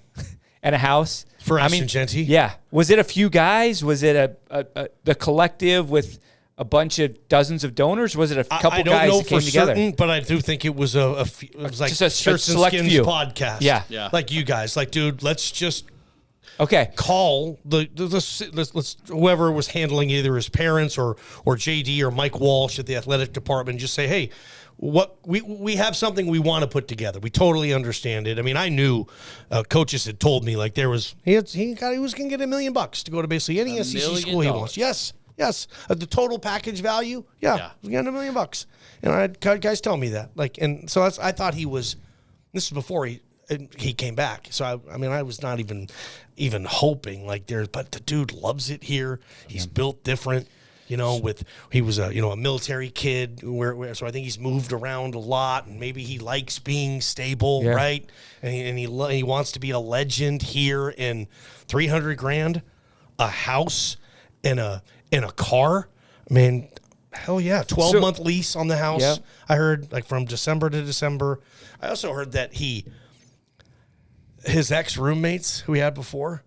and a house? For Ashton Jeanty? Yeah. Was it a few guys? Was it the collective with a bunch of dozens of donors? Was it a couple guys that came together? Certain, but I do think it was it was like just a Shirts and select Skins few. podcast. Yeah. Like you guys. Like, dude, let's just call let's whoever was handling either his parents or JD or Mike Walsh at the athletic department and just say, hey, what we have something we want to put together. We totally understand it. I mean, I knew coaches had told me like there was he was going to get $1 million to go to basically any SEC school he wants. Yes. The total package value. Yeah. We got $1 million. And I had guys tell me that. Like, and so I thought he was. This is before he came back. So I mean, I was not even hoping like but the dude loves it here. He's built different, he was a military kid so I think he's moved around a lot and maybe he likes being stable, right? And he wants to be a legend here in $300,000, a house and a car. I mean, hell yeah, 12-month lease on the house. Yeah. I heard like from December to December. I also heard that his ex-roommates who he had before,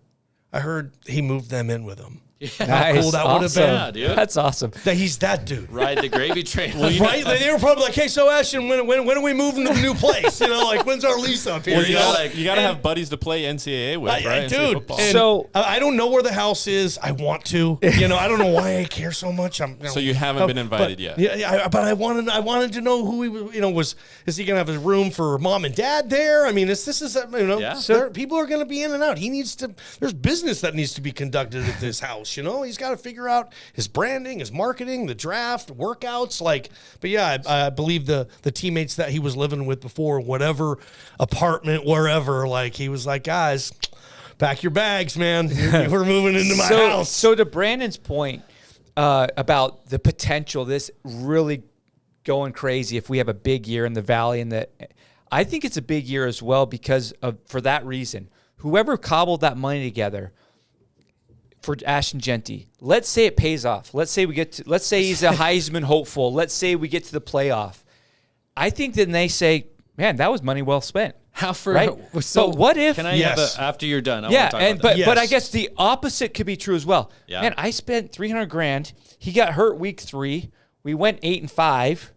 I heard he moved them in with him. Yeah. How cool that would have been. Yeah, dude. That's awesome. That he's that dude. Ride the gravy train. Right? They were probably like, hey, so Ashton, when are we moving to the new place? Like, when's our lease up here? Well, you got to have buddies to play NCAA with, right? Dude. So I don't know where the house is. I want to. I don't know why I care so much. So you haven't been invited yet? Yeah, but I wanted to know who he was. Is he going to have a room for mom and dad there? I mean, so people are going to be in and out. There's business that needs to be conducted at this house. He's got to figure out his branding, his marketing, the draft, workouts. But yeah, I believe the teammates that he was living with before, whatever apartment, wherever, he was like, guys, pack your bags, man. We're moving into my house. So to Brandon's point about the potential, this really going crazy if we have a big year in the Valley, I think it's a big year as well because for that reason, whoever cobbled that money together for Ashton Jeanty, let's say it pays off. Let's say he's a Heisman hopeful. Let's say we get to the playoff. I think then they say, man, that was money well spent. Right? So what if? Can I have after you're done? But I guess the opposite could be true as well. Yeah. Man, I spent $300,000. He got hurt week 3. We went 8-5.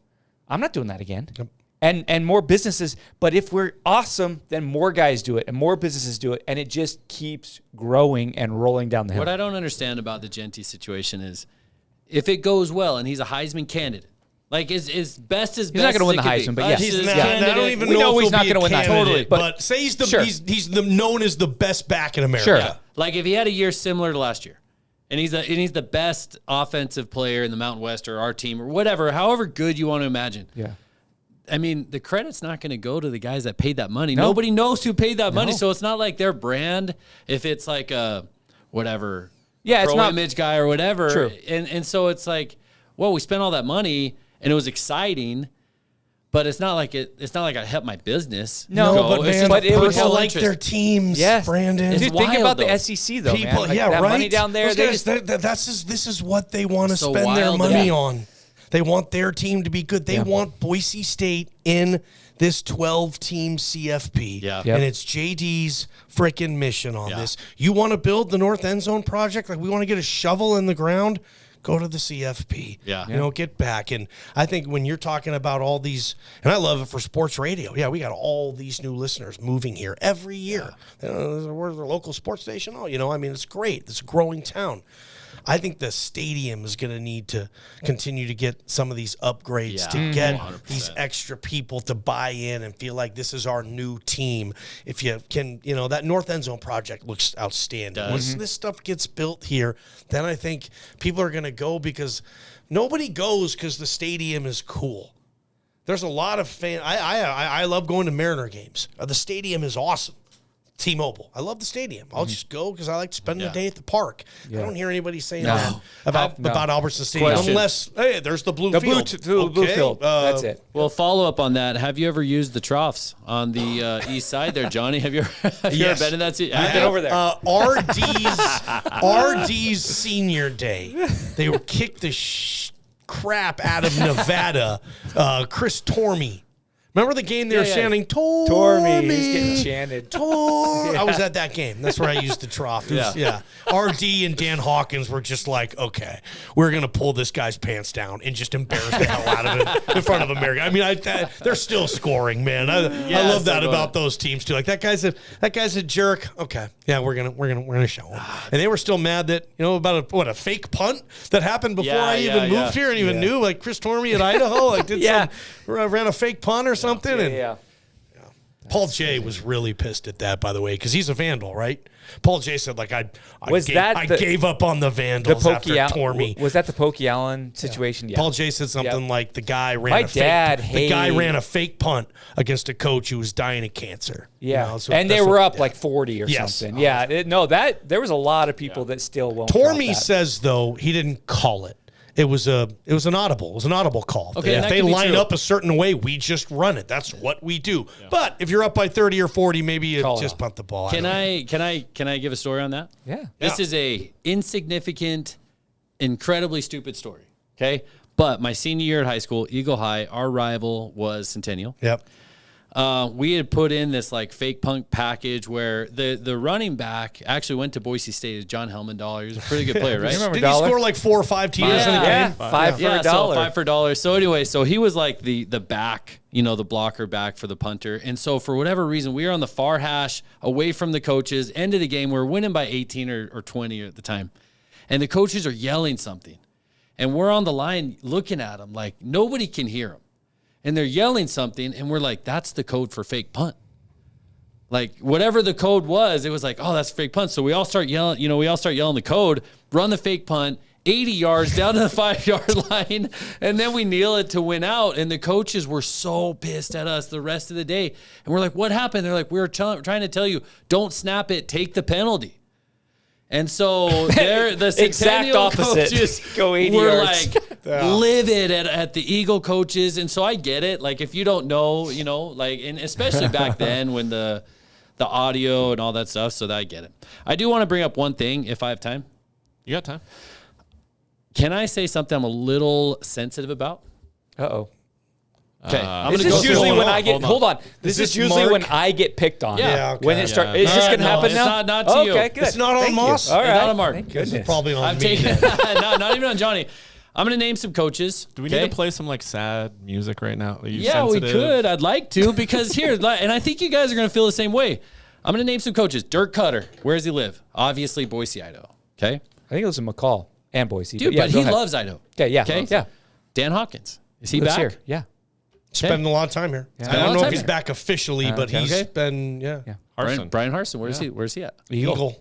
I'm not doing that again. Yep. And more businesses, but if we're awesome, then more guys do it and more businesses do it, and it just keeps growing and rolling down the hill. What I don't understand about the Jeanty situation is if it goes well and he's a Heisman candidate, as best as he's not going to win the Heisman, but he's not. I don't even know if he's not going to win that totally. But say he's known as the best back in America. Sure. Like if he had a year similar to last year, and he's the best offensive player in the Mountain West or our team or whatever, however good you want to imagine. Yeah. I mean, the credit's not going to go to the guys that paid that money. Nobody knows who paid that money, so it's not like their brand. If it's like a whatever, it's not image guy or whatever, True. And so it's like, well, we spent all that money and it was exciting, but it's not like it's not like I helped my business. No, but it would like interest. their teams, Brandon. It's Dude, think wild, about though. the SEC though, People, man. Like, yeah, that right. money down there, Those guys, this is what they want to So spend their wild, money yeah. on. They want their team to be good. They want Boise State in this 12-team CFP. Yeah. Yep. And it's JD's freaking mission on Yeah. this. You want to build the North End Zone project? Like, we want to get a shovel in the ground? Go to the CFP. Yeah. You know, get back. And I think when you're talking about all these, and I love it for sports radio. Yeah, we got all these new listeners moving here every year. We're the local sports station. Oh, you know, I mean, it's great. It's a growing town. I think the stadium is going to need to continue to get some of these upgrades to get 100%. these extra people to buy in and feel like this is our new team. If you can, you know, that North End Zone project looks outstanding. Once this stuff gets built here, then I think people are going to go, because nobody goes because the stadium is cool. There's a lot of I love going to Mariner games. The stadium is awesome. T-Mobile. I love the stadium. I'll just go because I like to spend the day at the park. I don't hear anybody saying that about Albertson Stadium. Question. Unless, hey, there's the blue field. Blue field. That's it. Well, follow up on that. Have you ever used the troughs on the east side there, Johnny? Have you ever Yes. been in that seat? I've been over there. RD's senior day, they were kicked the crap out of Nevada. Chris Tormey. Remember the game they were chanting, Tormey. He was getting chanted. I was at that game. That's where I used the trough. RD and Dan Hawkins were just like, okay, we're going to pull this guy's pants down and just embarrass the hell out of him in front of America. I mean, they're still scoring, man. I love that about those teams too. Like that guy's a jerk. Okay, yeah, we're gonna show him. And they were still mad that, you know, about a fake punt that happened before I even moved here and even knew, like Chris Tormey at Idaho, like ran a fake punt or something. Paul J was really pissed at that, by the way, because he's a Vandal, right? Paul J said, like, I gave up on the Vandals after Tormey. Was that the Pokey Allen situation? Yeah. Paul J said something like the guy ran a fake punt against a coach who was dying of cancer. Yeah, you know, so and they were up like 40 or something. Yeah, there was a lot of people that still won't. Tormey says, though, he didn't call it. It was an audible. It was an audible call. Okay, if they line up a certain way, we just run it. That's what we do. Yeah. But if you're up by 30 or 40, maybe you just punt the ball. Can I give a story on that? Yeah. This is a insignificant, incredibly stupid story. Okay, but my senior year at high school, Eagle High, our rival was Centennial. Yep. We had put in this like fake punk package where the running back actually went to Boise State as John Helmendahl. He was a pretty good player, right? Remember Did he score like 4 or 5 TDs in a game? $5 for $1. So $5 for $1. So anyway, so he was like the back, you know, the blocker back for the punter. And so for whatever reason, we were on the far hash away from the coaches. End of the game, we were winning by 18 or 20 at the time. And the coaches are yelling something. And we're on the line looking at them like nobody can hear them. And they're yelling something, and we're like, that's the code for fake punt. Like, whatever the code was, it was like, oh, that's fake punt. So we all start yelling, the code, run the fake punt, 80 yards down to the 5-yard line, and then we kneel it to win out. And the coaches were so pissed at us the rest of the day. And we're like, what happened? They're like, we were trying to tell you, don't snap it, take the penalty. And so the exact opposite. Coaches go 80 were yards. like livid at the Eagle coaches. And so I get it. Like if you don't know, you know, like, and especially back then when the audio and all that stuff. So that I get it. I do want to bring up one thing if I have time. You got time? Can I say something I'm a little sensitive about? Uh-oh. Okay. This is usually when I get. Hold on. This is usually when I get picked on. Yeah. When it starts. Is this going to happen now? It's not to you. Okay, good. It's not on Moss? All right. It's not on Mark. Thank goodness. It's probably on I'm me. not even on Johnny. I'm going to name some coaches. Do we need to play some like sad music right now? Are you Yeah, sensitive? we could. I'd like to because here, and I think you guys are going to feel the same way. I'm going to name some coaches. Dirk Koetter. Where does he live? Obviously, Boise, Idaho. Okay. I think it was in McCall and Boise. Dude, but he loves Idaho. Yeah. Okay. Yeah. Dan Hawkins. Is he Lives back? here. Yeah. Spending a lot of time here. Yeah. I don't know Time if he's here. back officially, but he's been, Harsin. Brian Harsin. Where's he at? Eagle.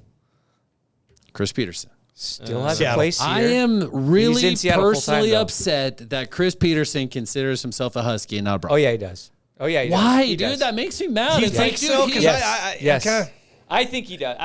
Chris Peterson. Still has a place here. I am really He's in personally upset that Chris Peterson considers himself a Husky and not a Bronco. Oh, yeah, he does. Why, He dude? does. That makes me mad. You It's think like, so? dude, Yes. I think he does.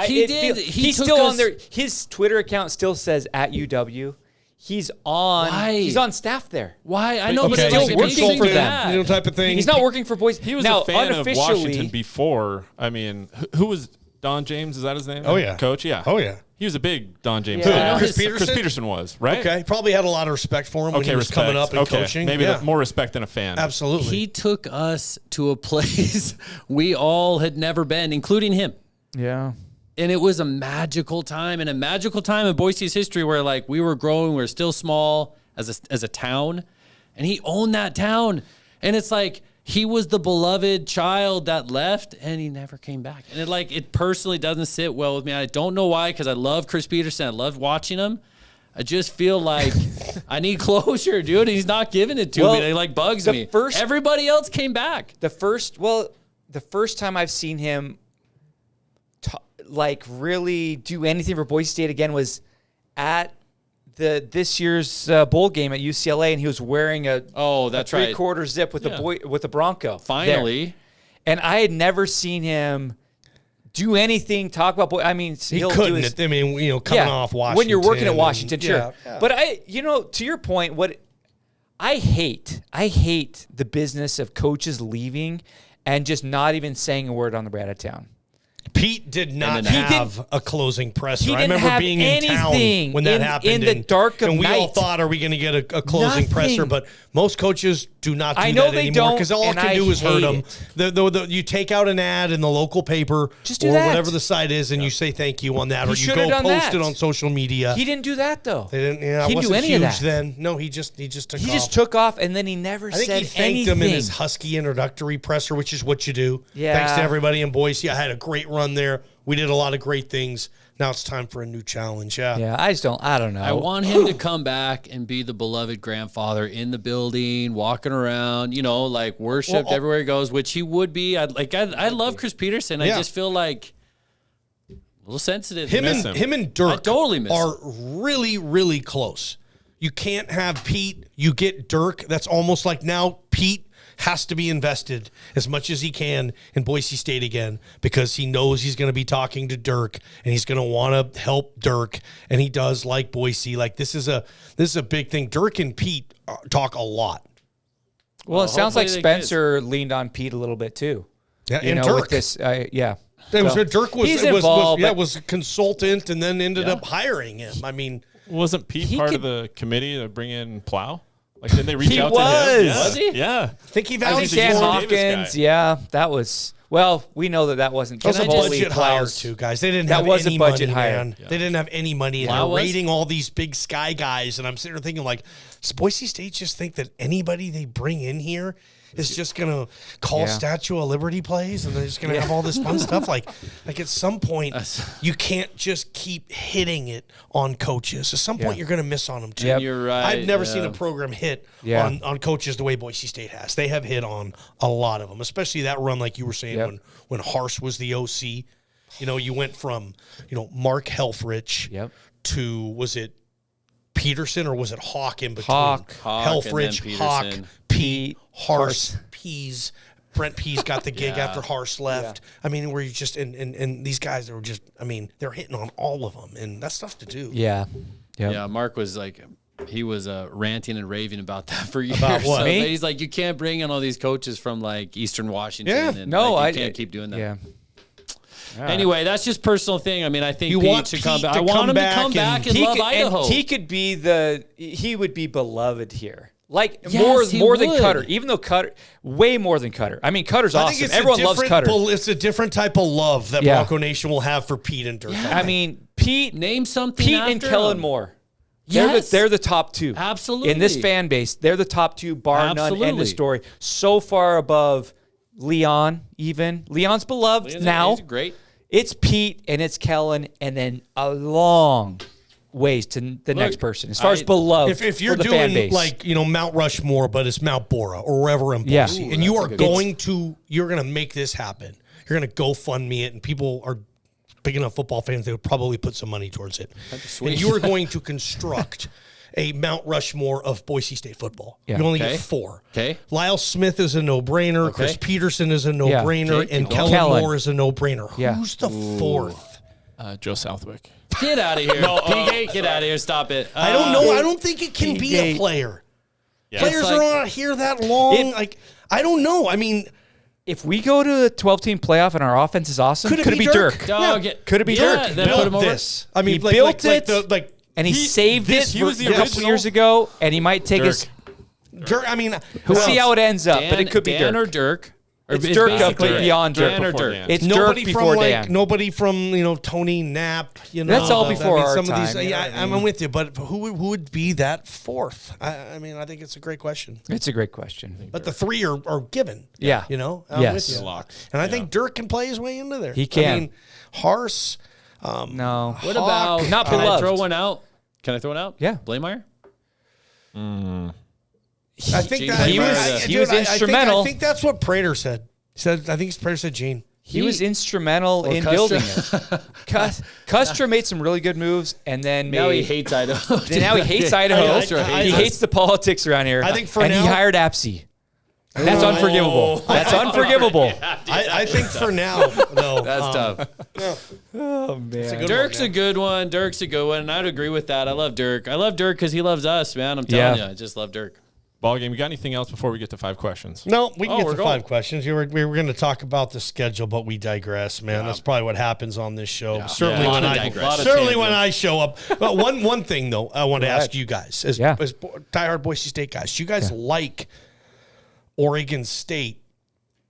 He's took still us- on there. His Twitter account still says at UW. He's on. Why? He's on staff there. Why? I know, but Okay, still like a working consultant, for you them. know, type of thing. He's not working for Boise. He was now, a fan of unofficially, Washington before. I mean, who was Don James? Is that his name? Oh, yeah. Coach? Yeah. Oh, yeah. He was a big Don James Yeah. fan. Who, Chris Peterson? Chris Peterson was, right? Okay. Probably had a lot of respect for him when he was coming up and coaching. Maybe Yeah. more respect than a fan. Absolutely. He took us to a place we all had never been, including him. Yeah. And it was a magical time, and a magical time in Boise's history where, like, we were growing, we were still small as a town, and he owned that town. And it's like he was the beloved child that left, and he never came back. And it personally doesn't sit well with me. I don't know why, because I love Chris Peterson. I love watching him. I just feel like I need closure, dude. He's not giving it to me. It bugs me. Everybody else came back. The first time I've seen him really do anything for Boise State again was at this year's bowl game at UCLA, and he was wearing a three-quarter zip with a Bronco. Finally. There. And I had never seen him do anything, talk about I mean, he couldn't. Coming off Washington. When you're working at Washington, sure. Yeah. But to your point, I hate the business of coaches leaving and just not even saying a word on the way out of town. Pete did not have a closing presser. He I didn't remember have being in town when that happened. In the dark of night. And we all night. thought, are we going to get a closing Nothing. presser? But most coaches do not do I know that they anymore don't, because all it and can I do is hurt hate them. You take out an ad in the local paper Just do or that. whatever the site is, and you say thank you on that, He or you should go have done post that. it on social media. He didn't do that though. They didn't. Yeah, he it didn't wasn't do any huge of that. then. No, he just took off. He just took off, and then he never I think said he thanked anything. him in his Husky introductory presser, which is what you do. Yeah. Thanks to everybody in Boise. I had a great run there. We did a lot of great things. Now it's time for a new challenge. Yeah, I don't know. I want him to come back and be the beloved grandfather in the building, walking around, worshipped everywhere he goes, which he would be. I love Chris Peterson. I just feel like a little sensitive. Him and Dirk I totally miss are really, really close. You can't have Pete. You get Dirk. That's almost like now Pete has to be invested as much as he can in Boise State again because he knows he's going to be talking to Dirk and he's going to want to help Dirk, and he does like Boise. Like this is a big thing. Dirk and Pete talk a lot. Well, it sounds like Spencer leaned on Pete a little bit too. Yeah, and Dirk. With this, yeah. Dirk he's involved, was a consultant and then ended up hiring him. I mean, wasn't Pete part of the committee to bring in Plow? Like, did they reach out to him? Was he? Yeah. I think he I vouched think Dan for him. Hopkins, that was. Well, we know that wasn't. That was a totally budget hire Plow's- too, guys. They didn't That have was a any budget money, hire. man. Yeah. They didn't have any money, and Wow, they're was? rating all these big sky guys. And I'm sitting there thinking, like, does Boise State just think that anybody they bring in here is just gonna call Statue of Liberty plays, and they're just gonna have all this fun stuff? Like at some point, you can't just keep hitting it on coaches. At some point, you're gonna miss on them too. Yep. You're right. I've never seen a program hit on coaches the way Boise State has. They have hit on a lot of them, especially that run, like you were saying, when Harse was the OC. You went from Mark Helfrich to, was it Peterson or was it Hawk in between? Hawk, Helfrich, and then Hawk, Peterson. Pete, Harse, Pease. Brent Pease got the gig after Harse left. I mean, where you just and these guys were just, I mean, they're hitting on all of them, and that's tough to do. Yeah. Yeah, Mark was like, he was ranting and raving about that for years. About what? So Me? he's like, you can't bring in all these coaches from like Eastern Washington. Yeah. And, No, like, you can't keep doing that. Yeah. Anyway, that's just personal thing. I mean, I think You Pete want should come Pete back. to I want come him to back come back and He love could, Idaho. and he could be he would be beloved here. Like Yes, he more than would. Koetter, even though Koetter, way more than Koetter. I mean, Cutter's I awesome. think it's Everyone loves Koetter. It's a different type of love that Bronco Nation will have for Pete and Dirk. I mean, Pete, Name something Pete after and Kellen him. Moore. Yes. They're the top two. Absolutely. In this fan base, they're the top two, bar none. End Absolutely. of story. So far above Leon, even. Leon's beloved now. He's great. It's Pete and it's Kellen, and then a long ways to the next person. As far as beloved If you're for the fan doing base. like Mount Rushmore, but it's Mount Bora or wherever in Yeah. Boise, Ooh, and you're going to make this happen. You're going to GoFundMe it, and people are big enough football fans, they would probably put some money towards it. And you are going to construct a Mount Rushmore of Boise State football. Yeah. You only get 4. Okay. Lyle Smith is a no-brainer. Chris Peterson is a no-brainer. Okay. And Kellen Moore is a no-brainer. Yeah. Who's the 4th? Joe Southwick. Get out of here. P-Gate, get out of here. Stop it. I don't know. I don't think it can be a player. Yeah. Players are not here that long. I don't know. I mean, if we go to the 12-team playoff and our offense is awesome, could it be Dirk? Could it be Dirk? Then put him over. I mean, He built it. And he saved it he was the a couple original- years ago, and he might take his. Dirk, I mean, We'll see how it ends up, but it could be Dan Dirk. or Dirk. It's Dirk up beyond Dirk. Dan or before Dirk. Dan. It's nobody Dirk from before like Dan. nobody from Tony Knapp. That's all before our some of time, these. you know Yeah, what I mean? I'm with you. But who would be that 4th? I mean, I think it's a great question. It's a great question. But the 3 are given. Yeah. I'm Yes. with you. Locked. And I think Dirk can play his way into there. He can. I mean, Harse. No. What about, Not can I beloved. throw one out? Can I throw one out? Yeah. Blameyer? I think Jeez. that He was instrumental. I think that's what Prater said. He said. I think Prater said Gene. He was instrumental in Custra. building it. Custra made some really good moves, and then Now he hates Idaho. Now he hates Idaho. He hates the politics around here. I think for and now- he hired Apsey. That's unforgivable. That's unforgivable. I think for now, though, That's tough. Oh man. Dirk's a good one. Dirk's a good one. And I'd agree with that. I love Dirk. I love Dirk because he loves us, man. I'm telling you. I just love Dirk. Ballgame, you got anything else before we get to 5 questions? No, we can get we're to going. 5 questions. We were going to talk about the schedule, but we digress, man. That's probably what happens on this show. Certainly Yeah. when Lot of I digress. certainly when I show up. But one thing though, I want to ask you guys as Yeah. diehard Boise State guys, do you guys like Oregon State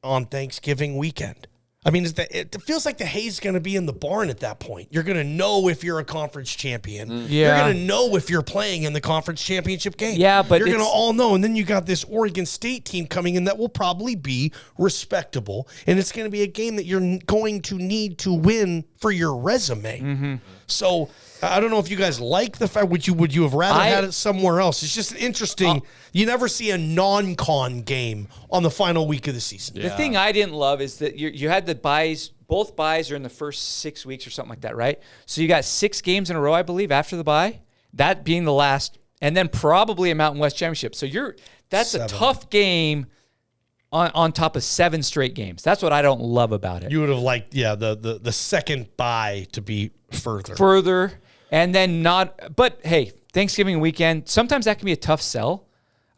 on Thanksgiving weekend? I mean, it feels like the hay's going to be in the barn at that point. You're going to know if you're a conference champion. You're Yeah. going to know if you're playing in the conference championship game. Yeah, but you're going to it's- all know. And then you got this Oregon State team coming in that will probably be respectable. And it's going to be a game that you're going to need to win for your resume. So I don't know if you guys like the fact. Would you have rather had it somewhere else? It's just interesting. You never see a non-con game on the final week of the season. The thing I didn't love is that you had the buys. Both buys are in the first 6 weeks or something like that, right? So you got 6 games in a row, I believe, after the bye. That being the last, and then probably a Mountain West championship. So that's 7. A tough game on top of 7 straight games. That's what I don't love about it. You would have liked, the second bye to be further. And then not, but hey, Thanksgiving weekend, sometimes that can be a tough sell.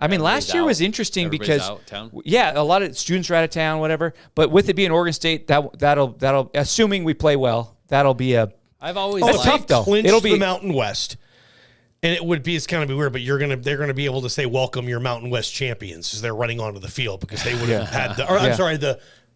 I mean, last year was interesting because, out of town. a lot of students are out of town, whatever. But with it being Oregon State, that'll assuming we play well, that'll be a. I've always That's liked tough though. Clinch It'll be the Mountain West, and it's kind of be weird, but they're gonna be able to say welcome your Mountain West champions as they're running onto the field because they would have had I'm sorry,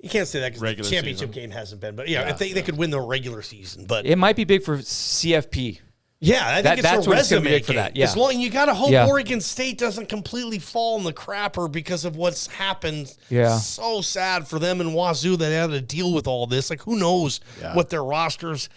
you can't say that because the Regular championship season. game hasn't been, but if they could win the regular season, but It might be big for CFP. yeah, I think that's it's a what it's gonna be resume big for game. that, yeah. As long you got to hope Yeah. Oregon State doesn't completely fall in the crapper because of what's happened. Yeah. So sad for them and Wazoo that they had to deal with all this. Like, who knows what their roster's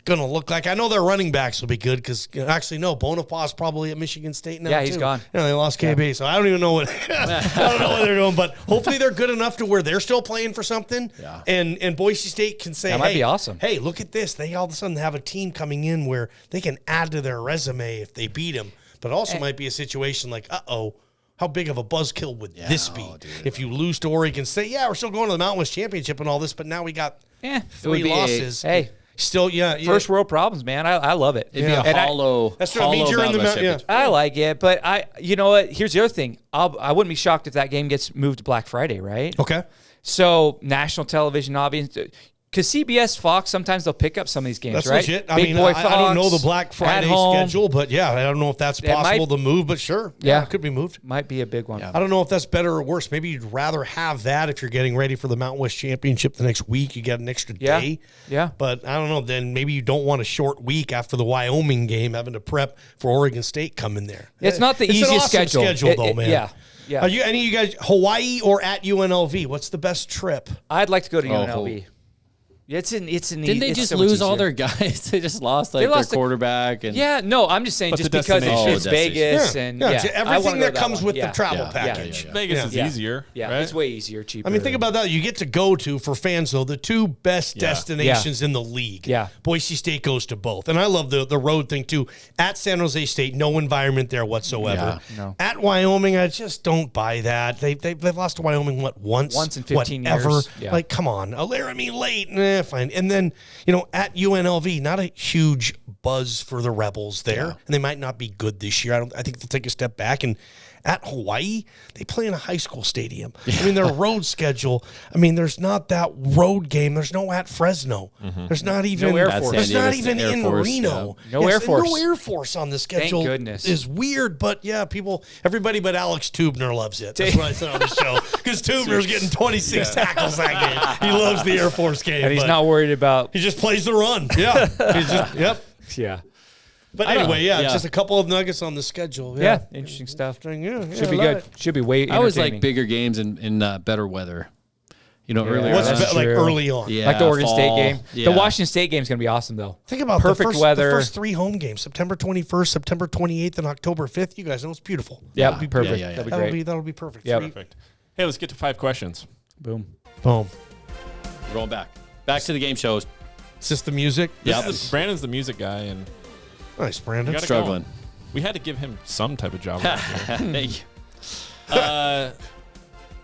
going to look like. I know their running backs will be good because, actually, no, Bonapau's probably at Michigan State now, Yeah, he's too. gone. Yeah, they lost KB, so I don't even know what I don't know what they're doing. But hopefully they're good enough to where they're still playing for something. Yeah. And Boise State can say, That might be awesome. Hey, look at this. They all of a sudden have a team coming in where they can add to their resume if they beat them. But also might be a situation like, how big of a buzzkill would this be if you lose to Oregon State? Yeah, we're still going to the Mountain West Championship and all this, but now we got 3 losses. Still, First world problems, man. I love it. It'd be a hollow. That's what I mean. You're in the mountain. I like it, but you know what? Here's the other thing. I wouldn't be shocked if that game gets moved to Black Friday, right? Okay. So national television audience, because CBS, Fox, sometimes they'll pick up some of these games, That's right? legit. I Big mean, Boy I don't know the Fox, Black Friday at home. schedule, but yeah, I don't know if that's possible to move, but sure. Yeah. It could be moved. Might be a big one. I don't know if that's better or worse. Maybe you'd rather have that if you're getting ready for the Mountain West Championship the next week. You get an extra day. Yeah. But I don't know. Then maybe you don't want a short week after the Wyoming game having to prep for Oregon State coming there. It's not the It's an easiest awesome schedule. though, man. Yeah. Yeah. Are you any of you guys Hawaii or at UNLV? What's the best trip? I'd like to go to UNLV. Didn't they just lose all their guys? They just lost their quarterback. And no, I'm just saying just because it's Vegas and everything that comes with the travel package. Vegas is easier. Yeah, right? it's way easier, cheaper. I mean, think about that. You get to go to, for fans though, the two best destinations in the league. Yeah. Boise State goes to both. And I love the road thing too. At San Jose State, no environment there whatsoever. Yeah, no. At Wyoming, I just don't buy that. They've lost to Wyoming, once? Once in 15 years. Yeah. Like, come on. Laramie late. Fine. And then, at UNLV, not a huge buzz for the Rebels there. And they might not be good this year. I think they'll take a step back. And at Hawaii, they play in a high school stadium. I mean, their road schedule, there's not that road game. There's no at Fresno. There's not even Air Force. There's not even in Reno. No Air Force. No Air Force on the schedule. Thank goodness. Is weird, but everybody but Alex Tubner loves it. That's what I said on the show. Because Tubner's getting 26 tackles that game. He loves the Air Force game. And he's not worried about... He just plays the run. Yeah. Yeah. But anyway, just a couple of nuggets on the schedule. Yeah, interesting stuff. Yeah, should be good. It. Should be way. I always like bigger games in better weather. Earlier. What's like early on? Yeah, like the Oregon fall. State game. Yeah. The Washington State game is going to be awesome, though. Think about perfect weather. The first 3 home games: September 21st, September 28th, and October 5th. You guys know it's beautiful. Yeah, that'll be perfect. Yeah. That'll be great. That'll be perfect. Yeah, Perfect. Hey, let's get to 5 questions. Boom. Boom. We're going back to the game shows. It's just the music. Yeah, Brandon's the music guy, and nice, Brandon. struggling. We had to give him some type of job. Thank you.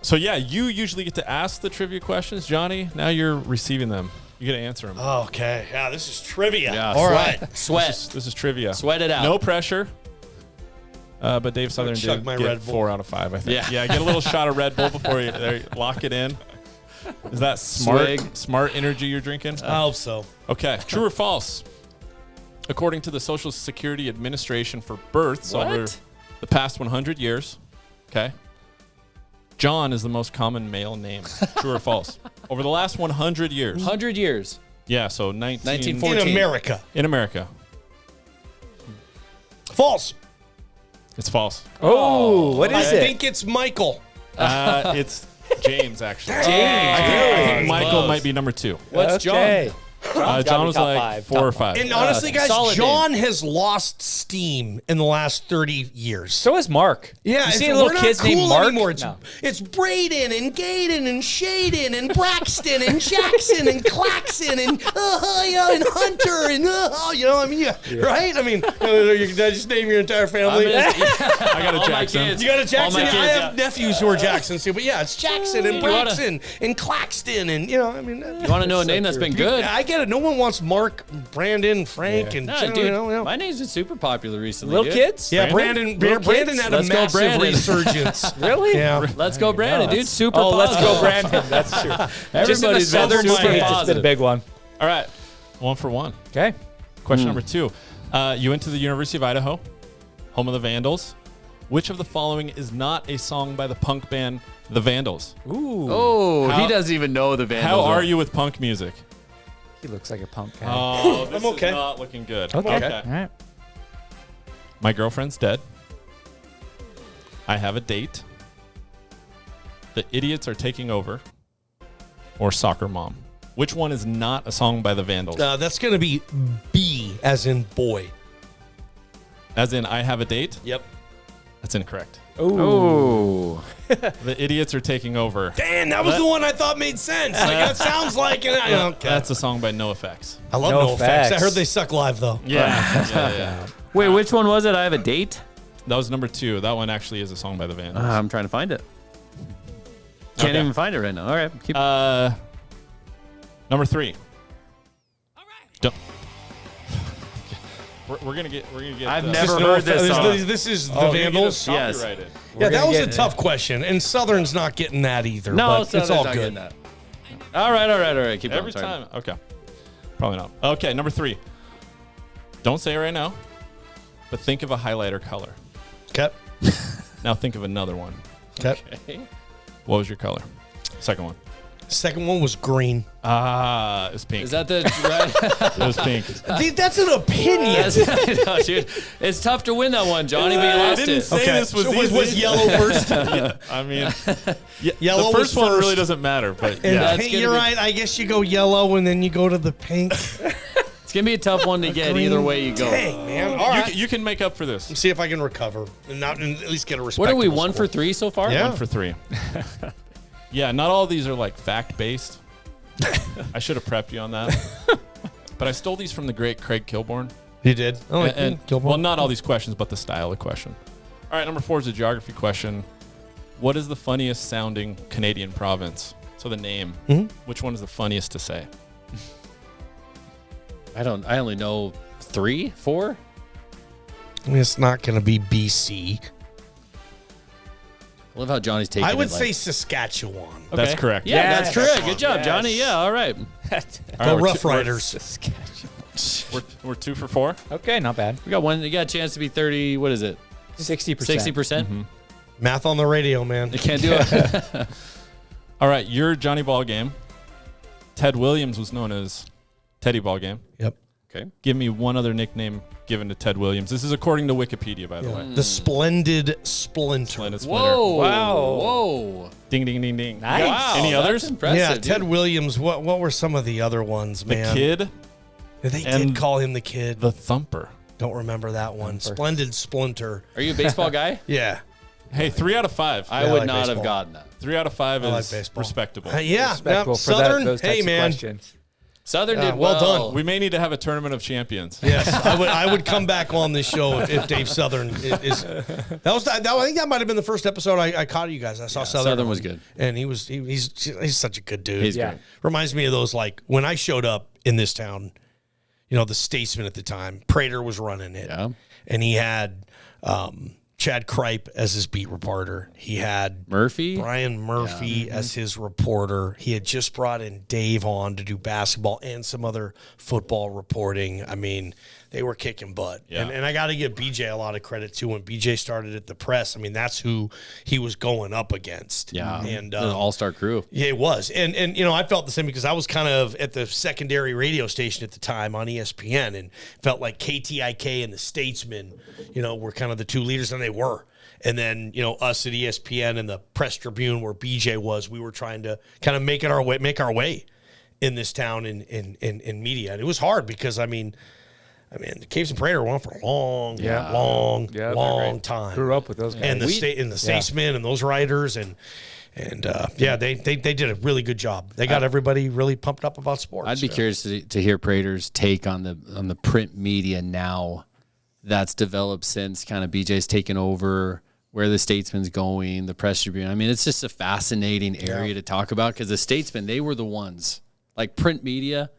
So you usually get to ask the trivia questions, Johnny. Now you're receiving them. You get to answer them. Okay. Yeah, this is trivia. Yeah, All right. Sweat. This is trivia. Sweat it out. No pressure. But Dave Southern chug did my get Red Bull. 4 out of 5, I think. Yeah. Get a little shot of Red Bull before you lock it in. Is that smart energy you're drinking? I hope so. Okay. True or false? According to the Social Security Administration for births over the past 100 years, John is the most common male name. True or false? Over the last 100 years. 100 years. Yeah, so 1914. In America. In America. False. It's false. Oh, what is I it? think it's Michael. It's James, actually. James. I think Michael might be number 2. What's John? John was like 4 or 5. And honestly, guys, solid John has lost steam in the last 30 years. So is Mark. Yeah, you see we're little not kids cool named Mark anymore. No. It's Braden and Gaden and Shaden and Braxton and Jackson and Claxon and Hunter and right? I mean, did I just name your entire family? I got a Jackson. You got a Jackson? All my kids, I have nephews who are Jacksons too, but it's Jackson and Braxton and Claxton and You want to know a name that's been good? I get it. No one wants Mark, Brandon, Frank, and dude, my name's been super popular recently. Little kids? Yeah, Brandon had a Let's go, massive Brandon. resurgence. Really? Yeah. Let's go, Brandon, dude. Super Oh, positive. let's go, Brandon. That's true. Just in the Everybody's been southern super states, it's been a positive. big one. All right. 1 for 1. Okay. Question number 2. You went to the University of Idaho, home of the Vandals. Which of the following is not a song by the punk band The Vandals? Ooh. Oh, How- he doesn't even know the Vandals. How are you with punk music? He looks like a punk guy. Oh, this I'm okay. is not looking good. Okay. All right. My girlfriend's dead. I have a date. The idiots are taking over. Or Soccer Mom. Which one is not a song by the Vandals? That's going to be B, as in boy. As in, I have a date? Yep. That's incorrect. Oh. The idiots are taking over. Damn, that was the one I thought made sense. That sounds like it. Okay. That's a song by NoFX. I love No NoFX. I Facts. heard they suck live, though. Yeah. Wait, which one was it? I have a date? That was number 2. That one actually is a song by the Vandals. I'm trying to find it. Can't Okay. even find it right now. All right. Keep Number 3. All right. We're gonna get. I've uh, never heard this song. This is the Oh, you get Vandals. Yes. copyrighted. Yeah, that was a get it. tough question, and Southern's not getting that either. No, but it's Southern's all not good. getting that. All right. Keep Every going. Sorry. time. Okay. Probably not. Okay, number 3. Don't say it right now, but think of a highlighter color. Okay. Now think of another one. Okay. What was your color? Second one. Second one was green. It was pink. Is that the right? It was pink. Dude, that's an opinion. No, dude. It's tough to win that one, Johnny, but you I lost didn't it. say this was so easy. was yellow first? I mean, Yellow the first was one first. really doesn't matter, but And yeah. pink, you're right. I guess you go yellow and then you go to the pink. It's going to be a tough one to get Green. either way you go. Dang, man. All right. You can make up for this. See if I can recover and at least get a respect. What are we, 1 for 3 so far? Yeah. 1 for 3. Yeah, not all of these are like fact-based. I should have prepped you on that. But I stole these from the great Craig Kilborn. You did? Oh, Well, not all these questions, but the style of question. All right, number 4 is a geography question. What is the funniest sounding Canadian province? So the name. Mm-hmm. Which one is the funniest to say? I only know 3, 4. I mean, it's not going to be BC. I love how Johnny's taking I would it say like, Saskatchewan. okay. That's correct. Yeah, Yes. that's correct. Good job, Yes. Johnny. Yeah, all right. All The right, we're Rough two- Riders. We're 2 for 4. Okay, not bad. We got one. You got a chance to be 30. What is it? 60%. 60%? Math on the radio, man. You can't do it. All right, your Johnny Ballgame. Ted Williams was known as Teddy Ballgame. Yep. Okay. Give me one other nickname given to Ted Williams. This is according to Wikipedia, by the way. The Splendid Splinter. Splendid Splinter. Whoa. Wow. Whoa. Ding, ding, ding, ding. Nice. You got Wow. Any that's others? impressive, Yeah, dude. Ted Williams. What were some of the other ones, The man? Kid, They and did call him the Kid. the Thumper. Don't remember that one. Splendid Splinter. Are you a baseball guy? Yeah. Hey, 3 out of 5. I Yeah, I would like not have baseball. gotten that. 3 out of 5 I like is baseball. respectable. Yeah. Respectful Now, for that, Southern. those types Hey, of man. questions. Southern did well well. done. We may need to have a tournament of champions. Yes, I would come back on this show if Dave Southern is. I think that might have been the first episode I caught you guys. I saw Southern. Southern was good. and he's such a good dude. He's Yeah. great. Reminds me of those, like when I showed up in this town. You know, the Statesman at the time, Prater was running it, Yeah. and he had Chad Kripe as his beat reporter. He had Murphy? Brian Murphy as his reporter. He had just brought in Dave on to do basketball and some other football reporting. I mean, they were kicking butt. Yeah. And I got to give BJ a lot of credit, too. When BJ started at the Press, I mean, that's who he was going up against. Yeah. And the all-star crew. yeah, it was. And you know, I felt the same because I was kind of at the secondary radio station at the time on ESPN and felt like KTIK and the Statesman, you know, were kind of the two leaders, and they were. And then, you know, us at ESPN and the Press Tribune where BJ was, we were trying to kind of make our way in this town in media. And it was hard because, I mean, the Caves and Prater went on for a long great. time. Grew up with those guys. And the Statesmen and those writers and they did a really good job. They got everybody really pumped up about sports. I'd be curious to hear Prater's take on the print media now that's developed since kind of BJ's taken over, where the Statesman's going, the Press Tribune. I mean, it's just a fascinating area to talk about because the Statesmen, they were the ones, like print media.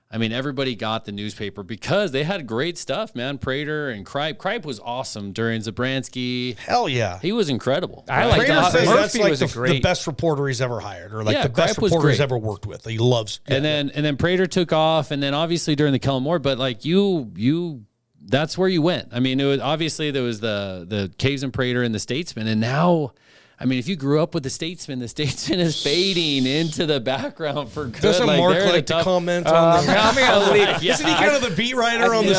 I mean, everybody got the newspaper because they had great stuff, man. Prater and Kripe. Kripe was awesome during Zabransky. Hell yeah. He was incredible. I like Prater that. says Murphy that's like was a the great. best reporter he's ever hired, or like Yeah, the best Kripe was reporter he's great. ever worked with. He loves. And then Prater took off, and then obviously during the Kellen Moore, but like you that's where you went. I mean, it was obviously there was the Caves and Prater and the Statesman, and now, I mean, if you grew up with the Statesman is fading into the background for good. Doesn't like, Mark they're in a like to tough- comment on that? I'm gonna leave. Isn't he kind of the beat writer on the I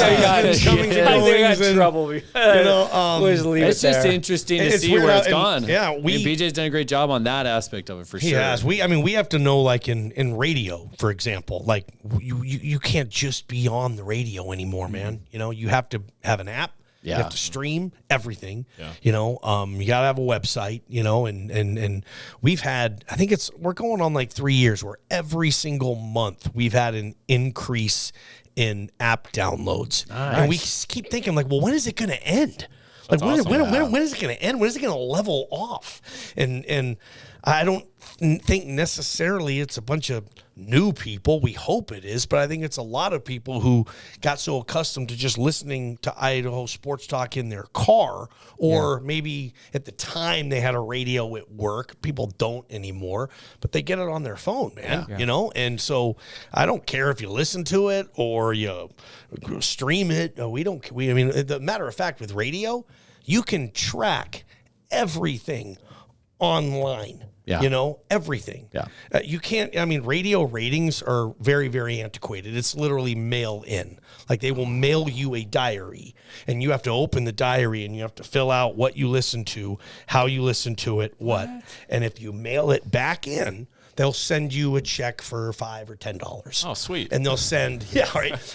Statesman's comings and think I goings? got and, trouble. You know, It's It's just interesting to It's see weird where how- it's and- gone. yeah, And BJ's done a great job on that aspect of it for He sure. has. We have to know, like in radio, for example, like you can't just be on the radio anymore, man. You know, you have to have an app. You Yeah. have to stream everything. Yeah. You know, you got to have a website, you know, and we've had, I think we're going on like 3 years where every single month we've had an increase in app downloads. And we keep thinking like, well, when is it going to end? Like when is it going to end? When is it going to level off? And I don't think necessarily it's a bunch of new people. We hope it is, but I think it's a lot of people who got so accustomed to just listening to Idaho Sports Talk in their car, or maybe at the time they had a radio at work. People don't anymore, but they get it on their phone, man. You know, and so I don't care if you listen to it or you stream it. I mean, the matter of fact, with radio, you can track everything online. Yeah. You know, everything. Yeah. You can't, I mean, radio ratings are very, very antiquated. It's literally mail in. Like they will mail you a diary and you have to open the diary and you have to fill out what you listen to, how you listen to it, what. And if you mail it back in, they'll send you a check for $5 or $10. Oh, sweet. And they'll send,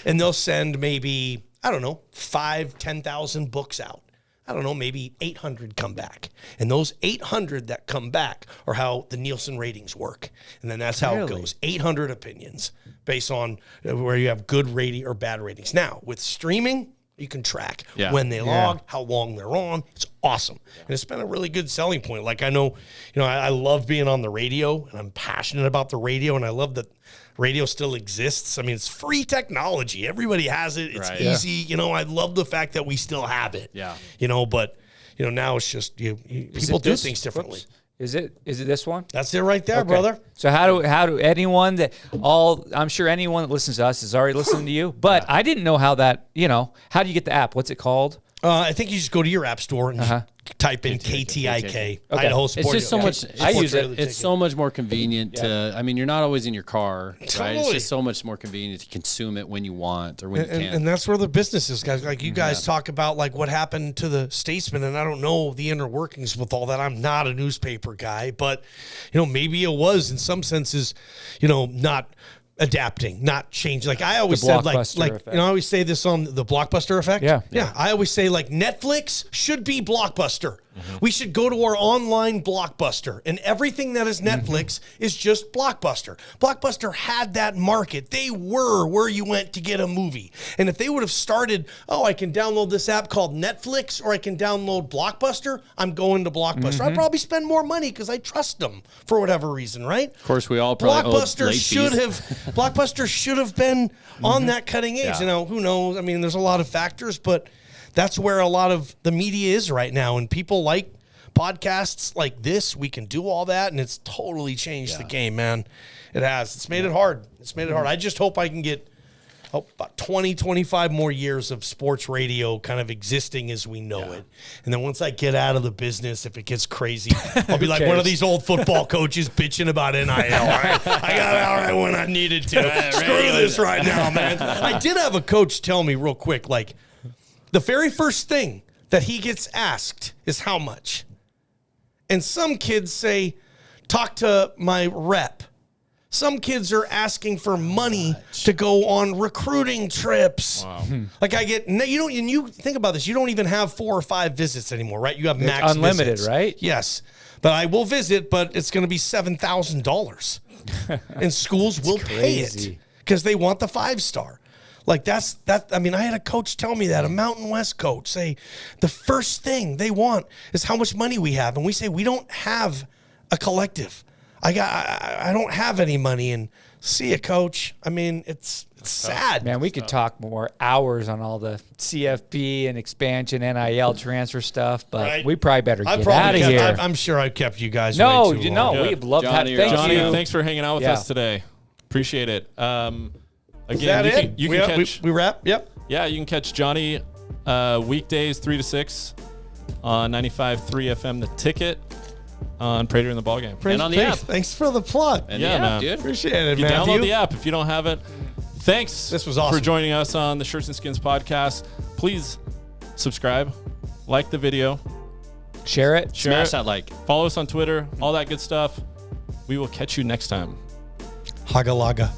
and they'll send maybe, I don't know, 5,000, 10,000 books out. I don't know, maybe 800 come back. And those 800 that come back are how the Nielsen ratings work. And then that's how it goes. 800 opinions based on where you have good rating or bad ratings. Now, with streaming, you can track when they log, how long they're on. It's awesome. And it's been a really good selling point. Like I know, I love being on the radio and I'm passionate about the radio and I love that radio still exists. I mean, it's free technology. Everybody has it. It's easy. I love the fact that we still have it. Yeah. But now it's just people do things differently. Whoops. Is it this one? That's it right there, brother. So how do anyone I'm sure anyone that listens to us is already listening to you, but I didn't know how that, how do you get the app? What's it called? I think you just go to your app store and just type in KTIK, Idaho Sports. It's just so much. I use it. It's so much more convenient to. I mean, you're not always in your car, right? It's just so much more convenient to consume it when you want or when you can. And that's where the business is, guys. Like you guys talk about like what happened to the Statesman, and I don't know the inner workings with all that. I'm not a newspaper guy, but maybe it was in some senses, not adapting, not changing. Like I always said, I always say this on the Blockbuster effect. Yeah. I always say like Netflix should be Blockbuster. We should go to our online Blockbuster, and everything that is Netflix is just Blockbuster. Blockbuster had that market. They were where you went to get a movie. And if they would have started, I can download this app called Netflix or I can download Blockbuster, I'm going to Blockbuster. I'd probably spend more money because I trust them for whatever reason, right? Of course, we all probably Blockbuster should have been on that cutting edge. Who knows? I mean, there's a lot of factors, but that's where a lot of the media is right now. And people like podcasts like this. We can do all that, and it's totally changed the game, man. It has. It's made it hard. I just hope I can get about 20, 25 more years of sports radio kind of existing as we know it. And then once I get out of the business, if it gets crazy, I'll be like one of these old football coaches bitching about NIL. All right? I got out when I needed to. Screw this right now, man. I did have a coach tell me real quick, like, the very first thing that he gets asked is how much. And some kids say, talk to my rep. Some kids are asking for money to go on recruiting trips. Wow. Like you think about this, you don't even have 4 or 5 visits anymore, right? You have max unlimited, visits. Right? Yes. But I will visit, but it's going to be $7,000. And schools will pay it because they want the 5-star. Like I mean, I had a coach tell me that, a Mountain West coach, say the first thing they want is how much money we have. And we say, we don't have a collective. I don't have any money. And see ya, coach. I mean, it's sad. Man, we could talk more hours on all the CFP and expansion, NIL transfer stuff, but we probably better get out of here. I'm sure I kept you guys way too long. We've loved having you. Johnny, thanks for hanging out with us today. Appreciate it. Again, you can catch. We wrap. Yep. Yeah, you can catch Johnny weekdays 3 to 6 on 95.3 FM. The Ticket on Prater in the Ballgame and on the app. Thanks for the plug. And man. Dude. Appreciate it, man. Matthew. Download the app if you don't have it. Thanks. This was awesome for joining us on the Shirts and Skins podcast. Please subscribe, like the video, share it, smash that like, follow us on Twitter, all that good stuff. We will catch you next time. Haga laga.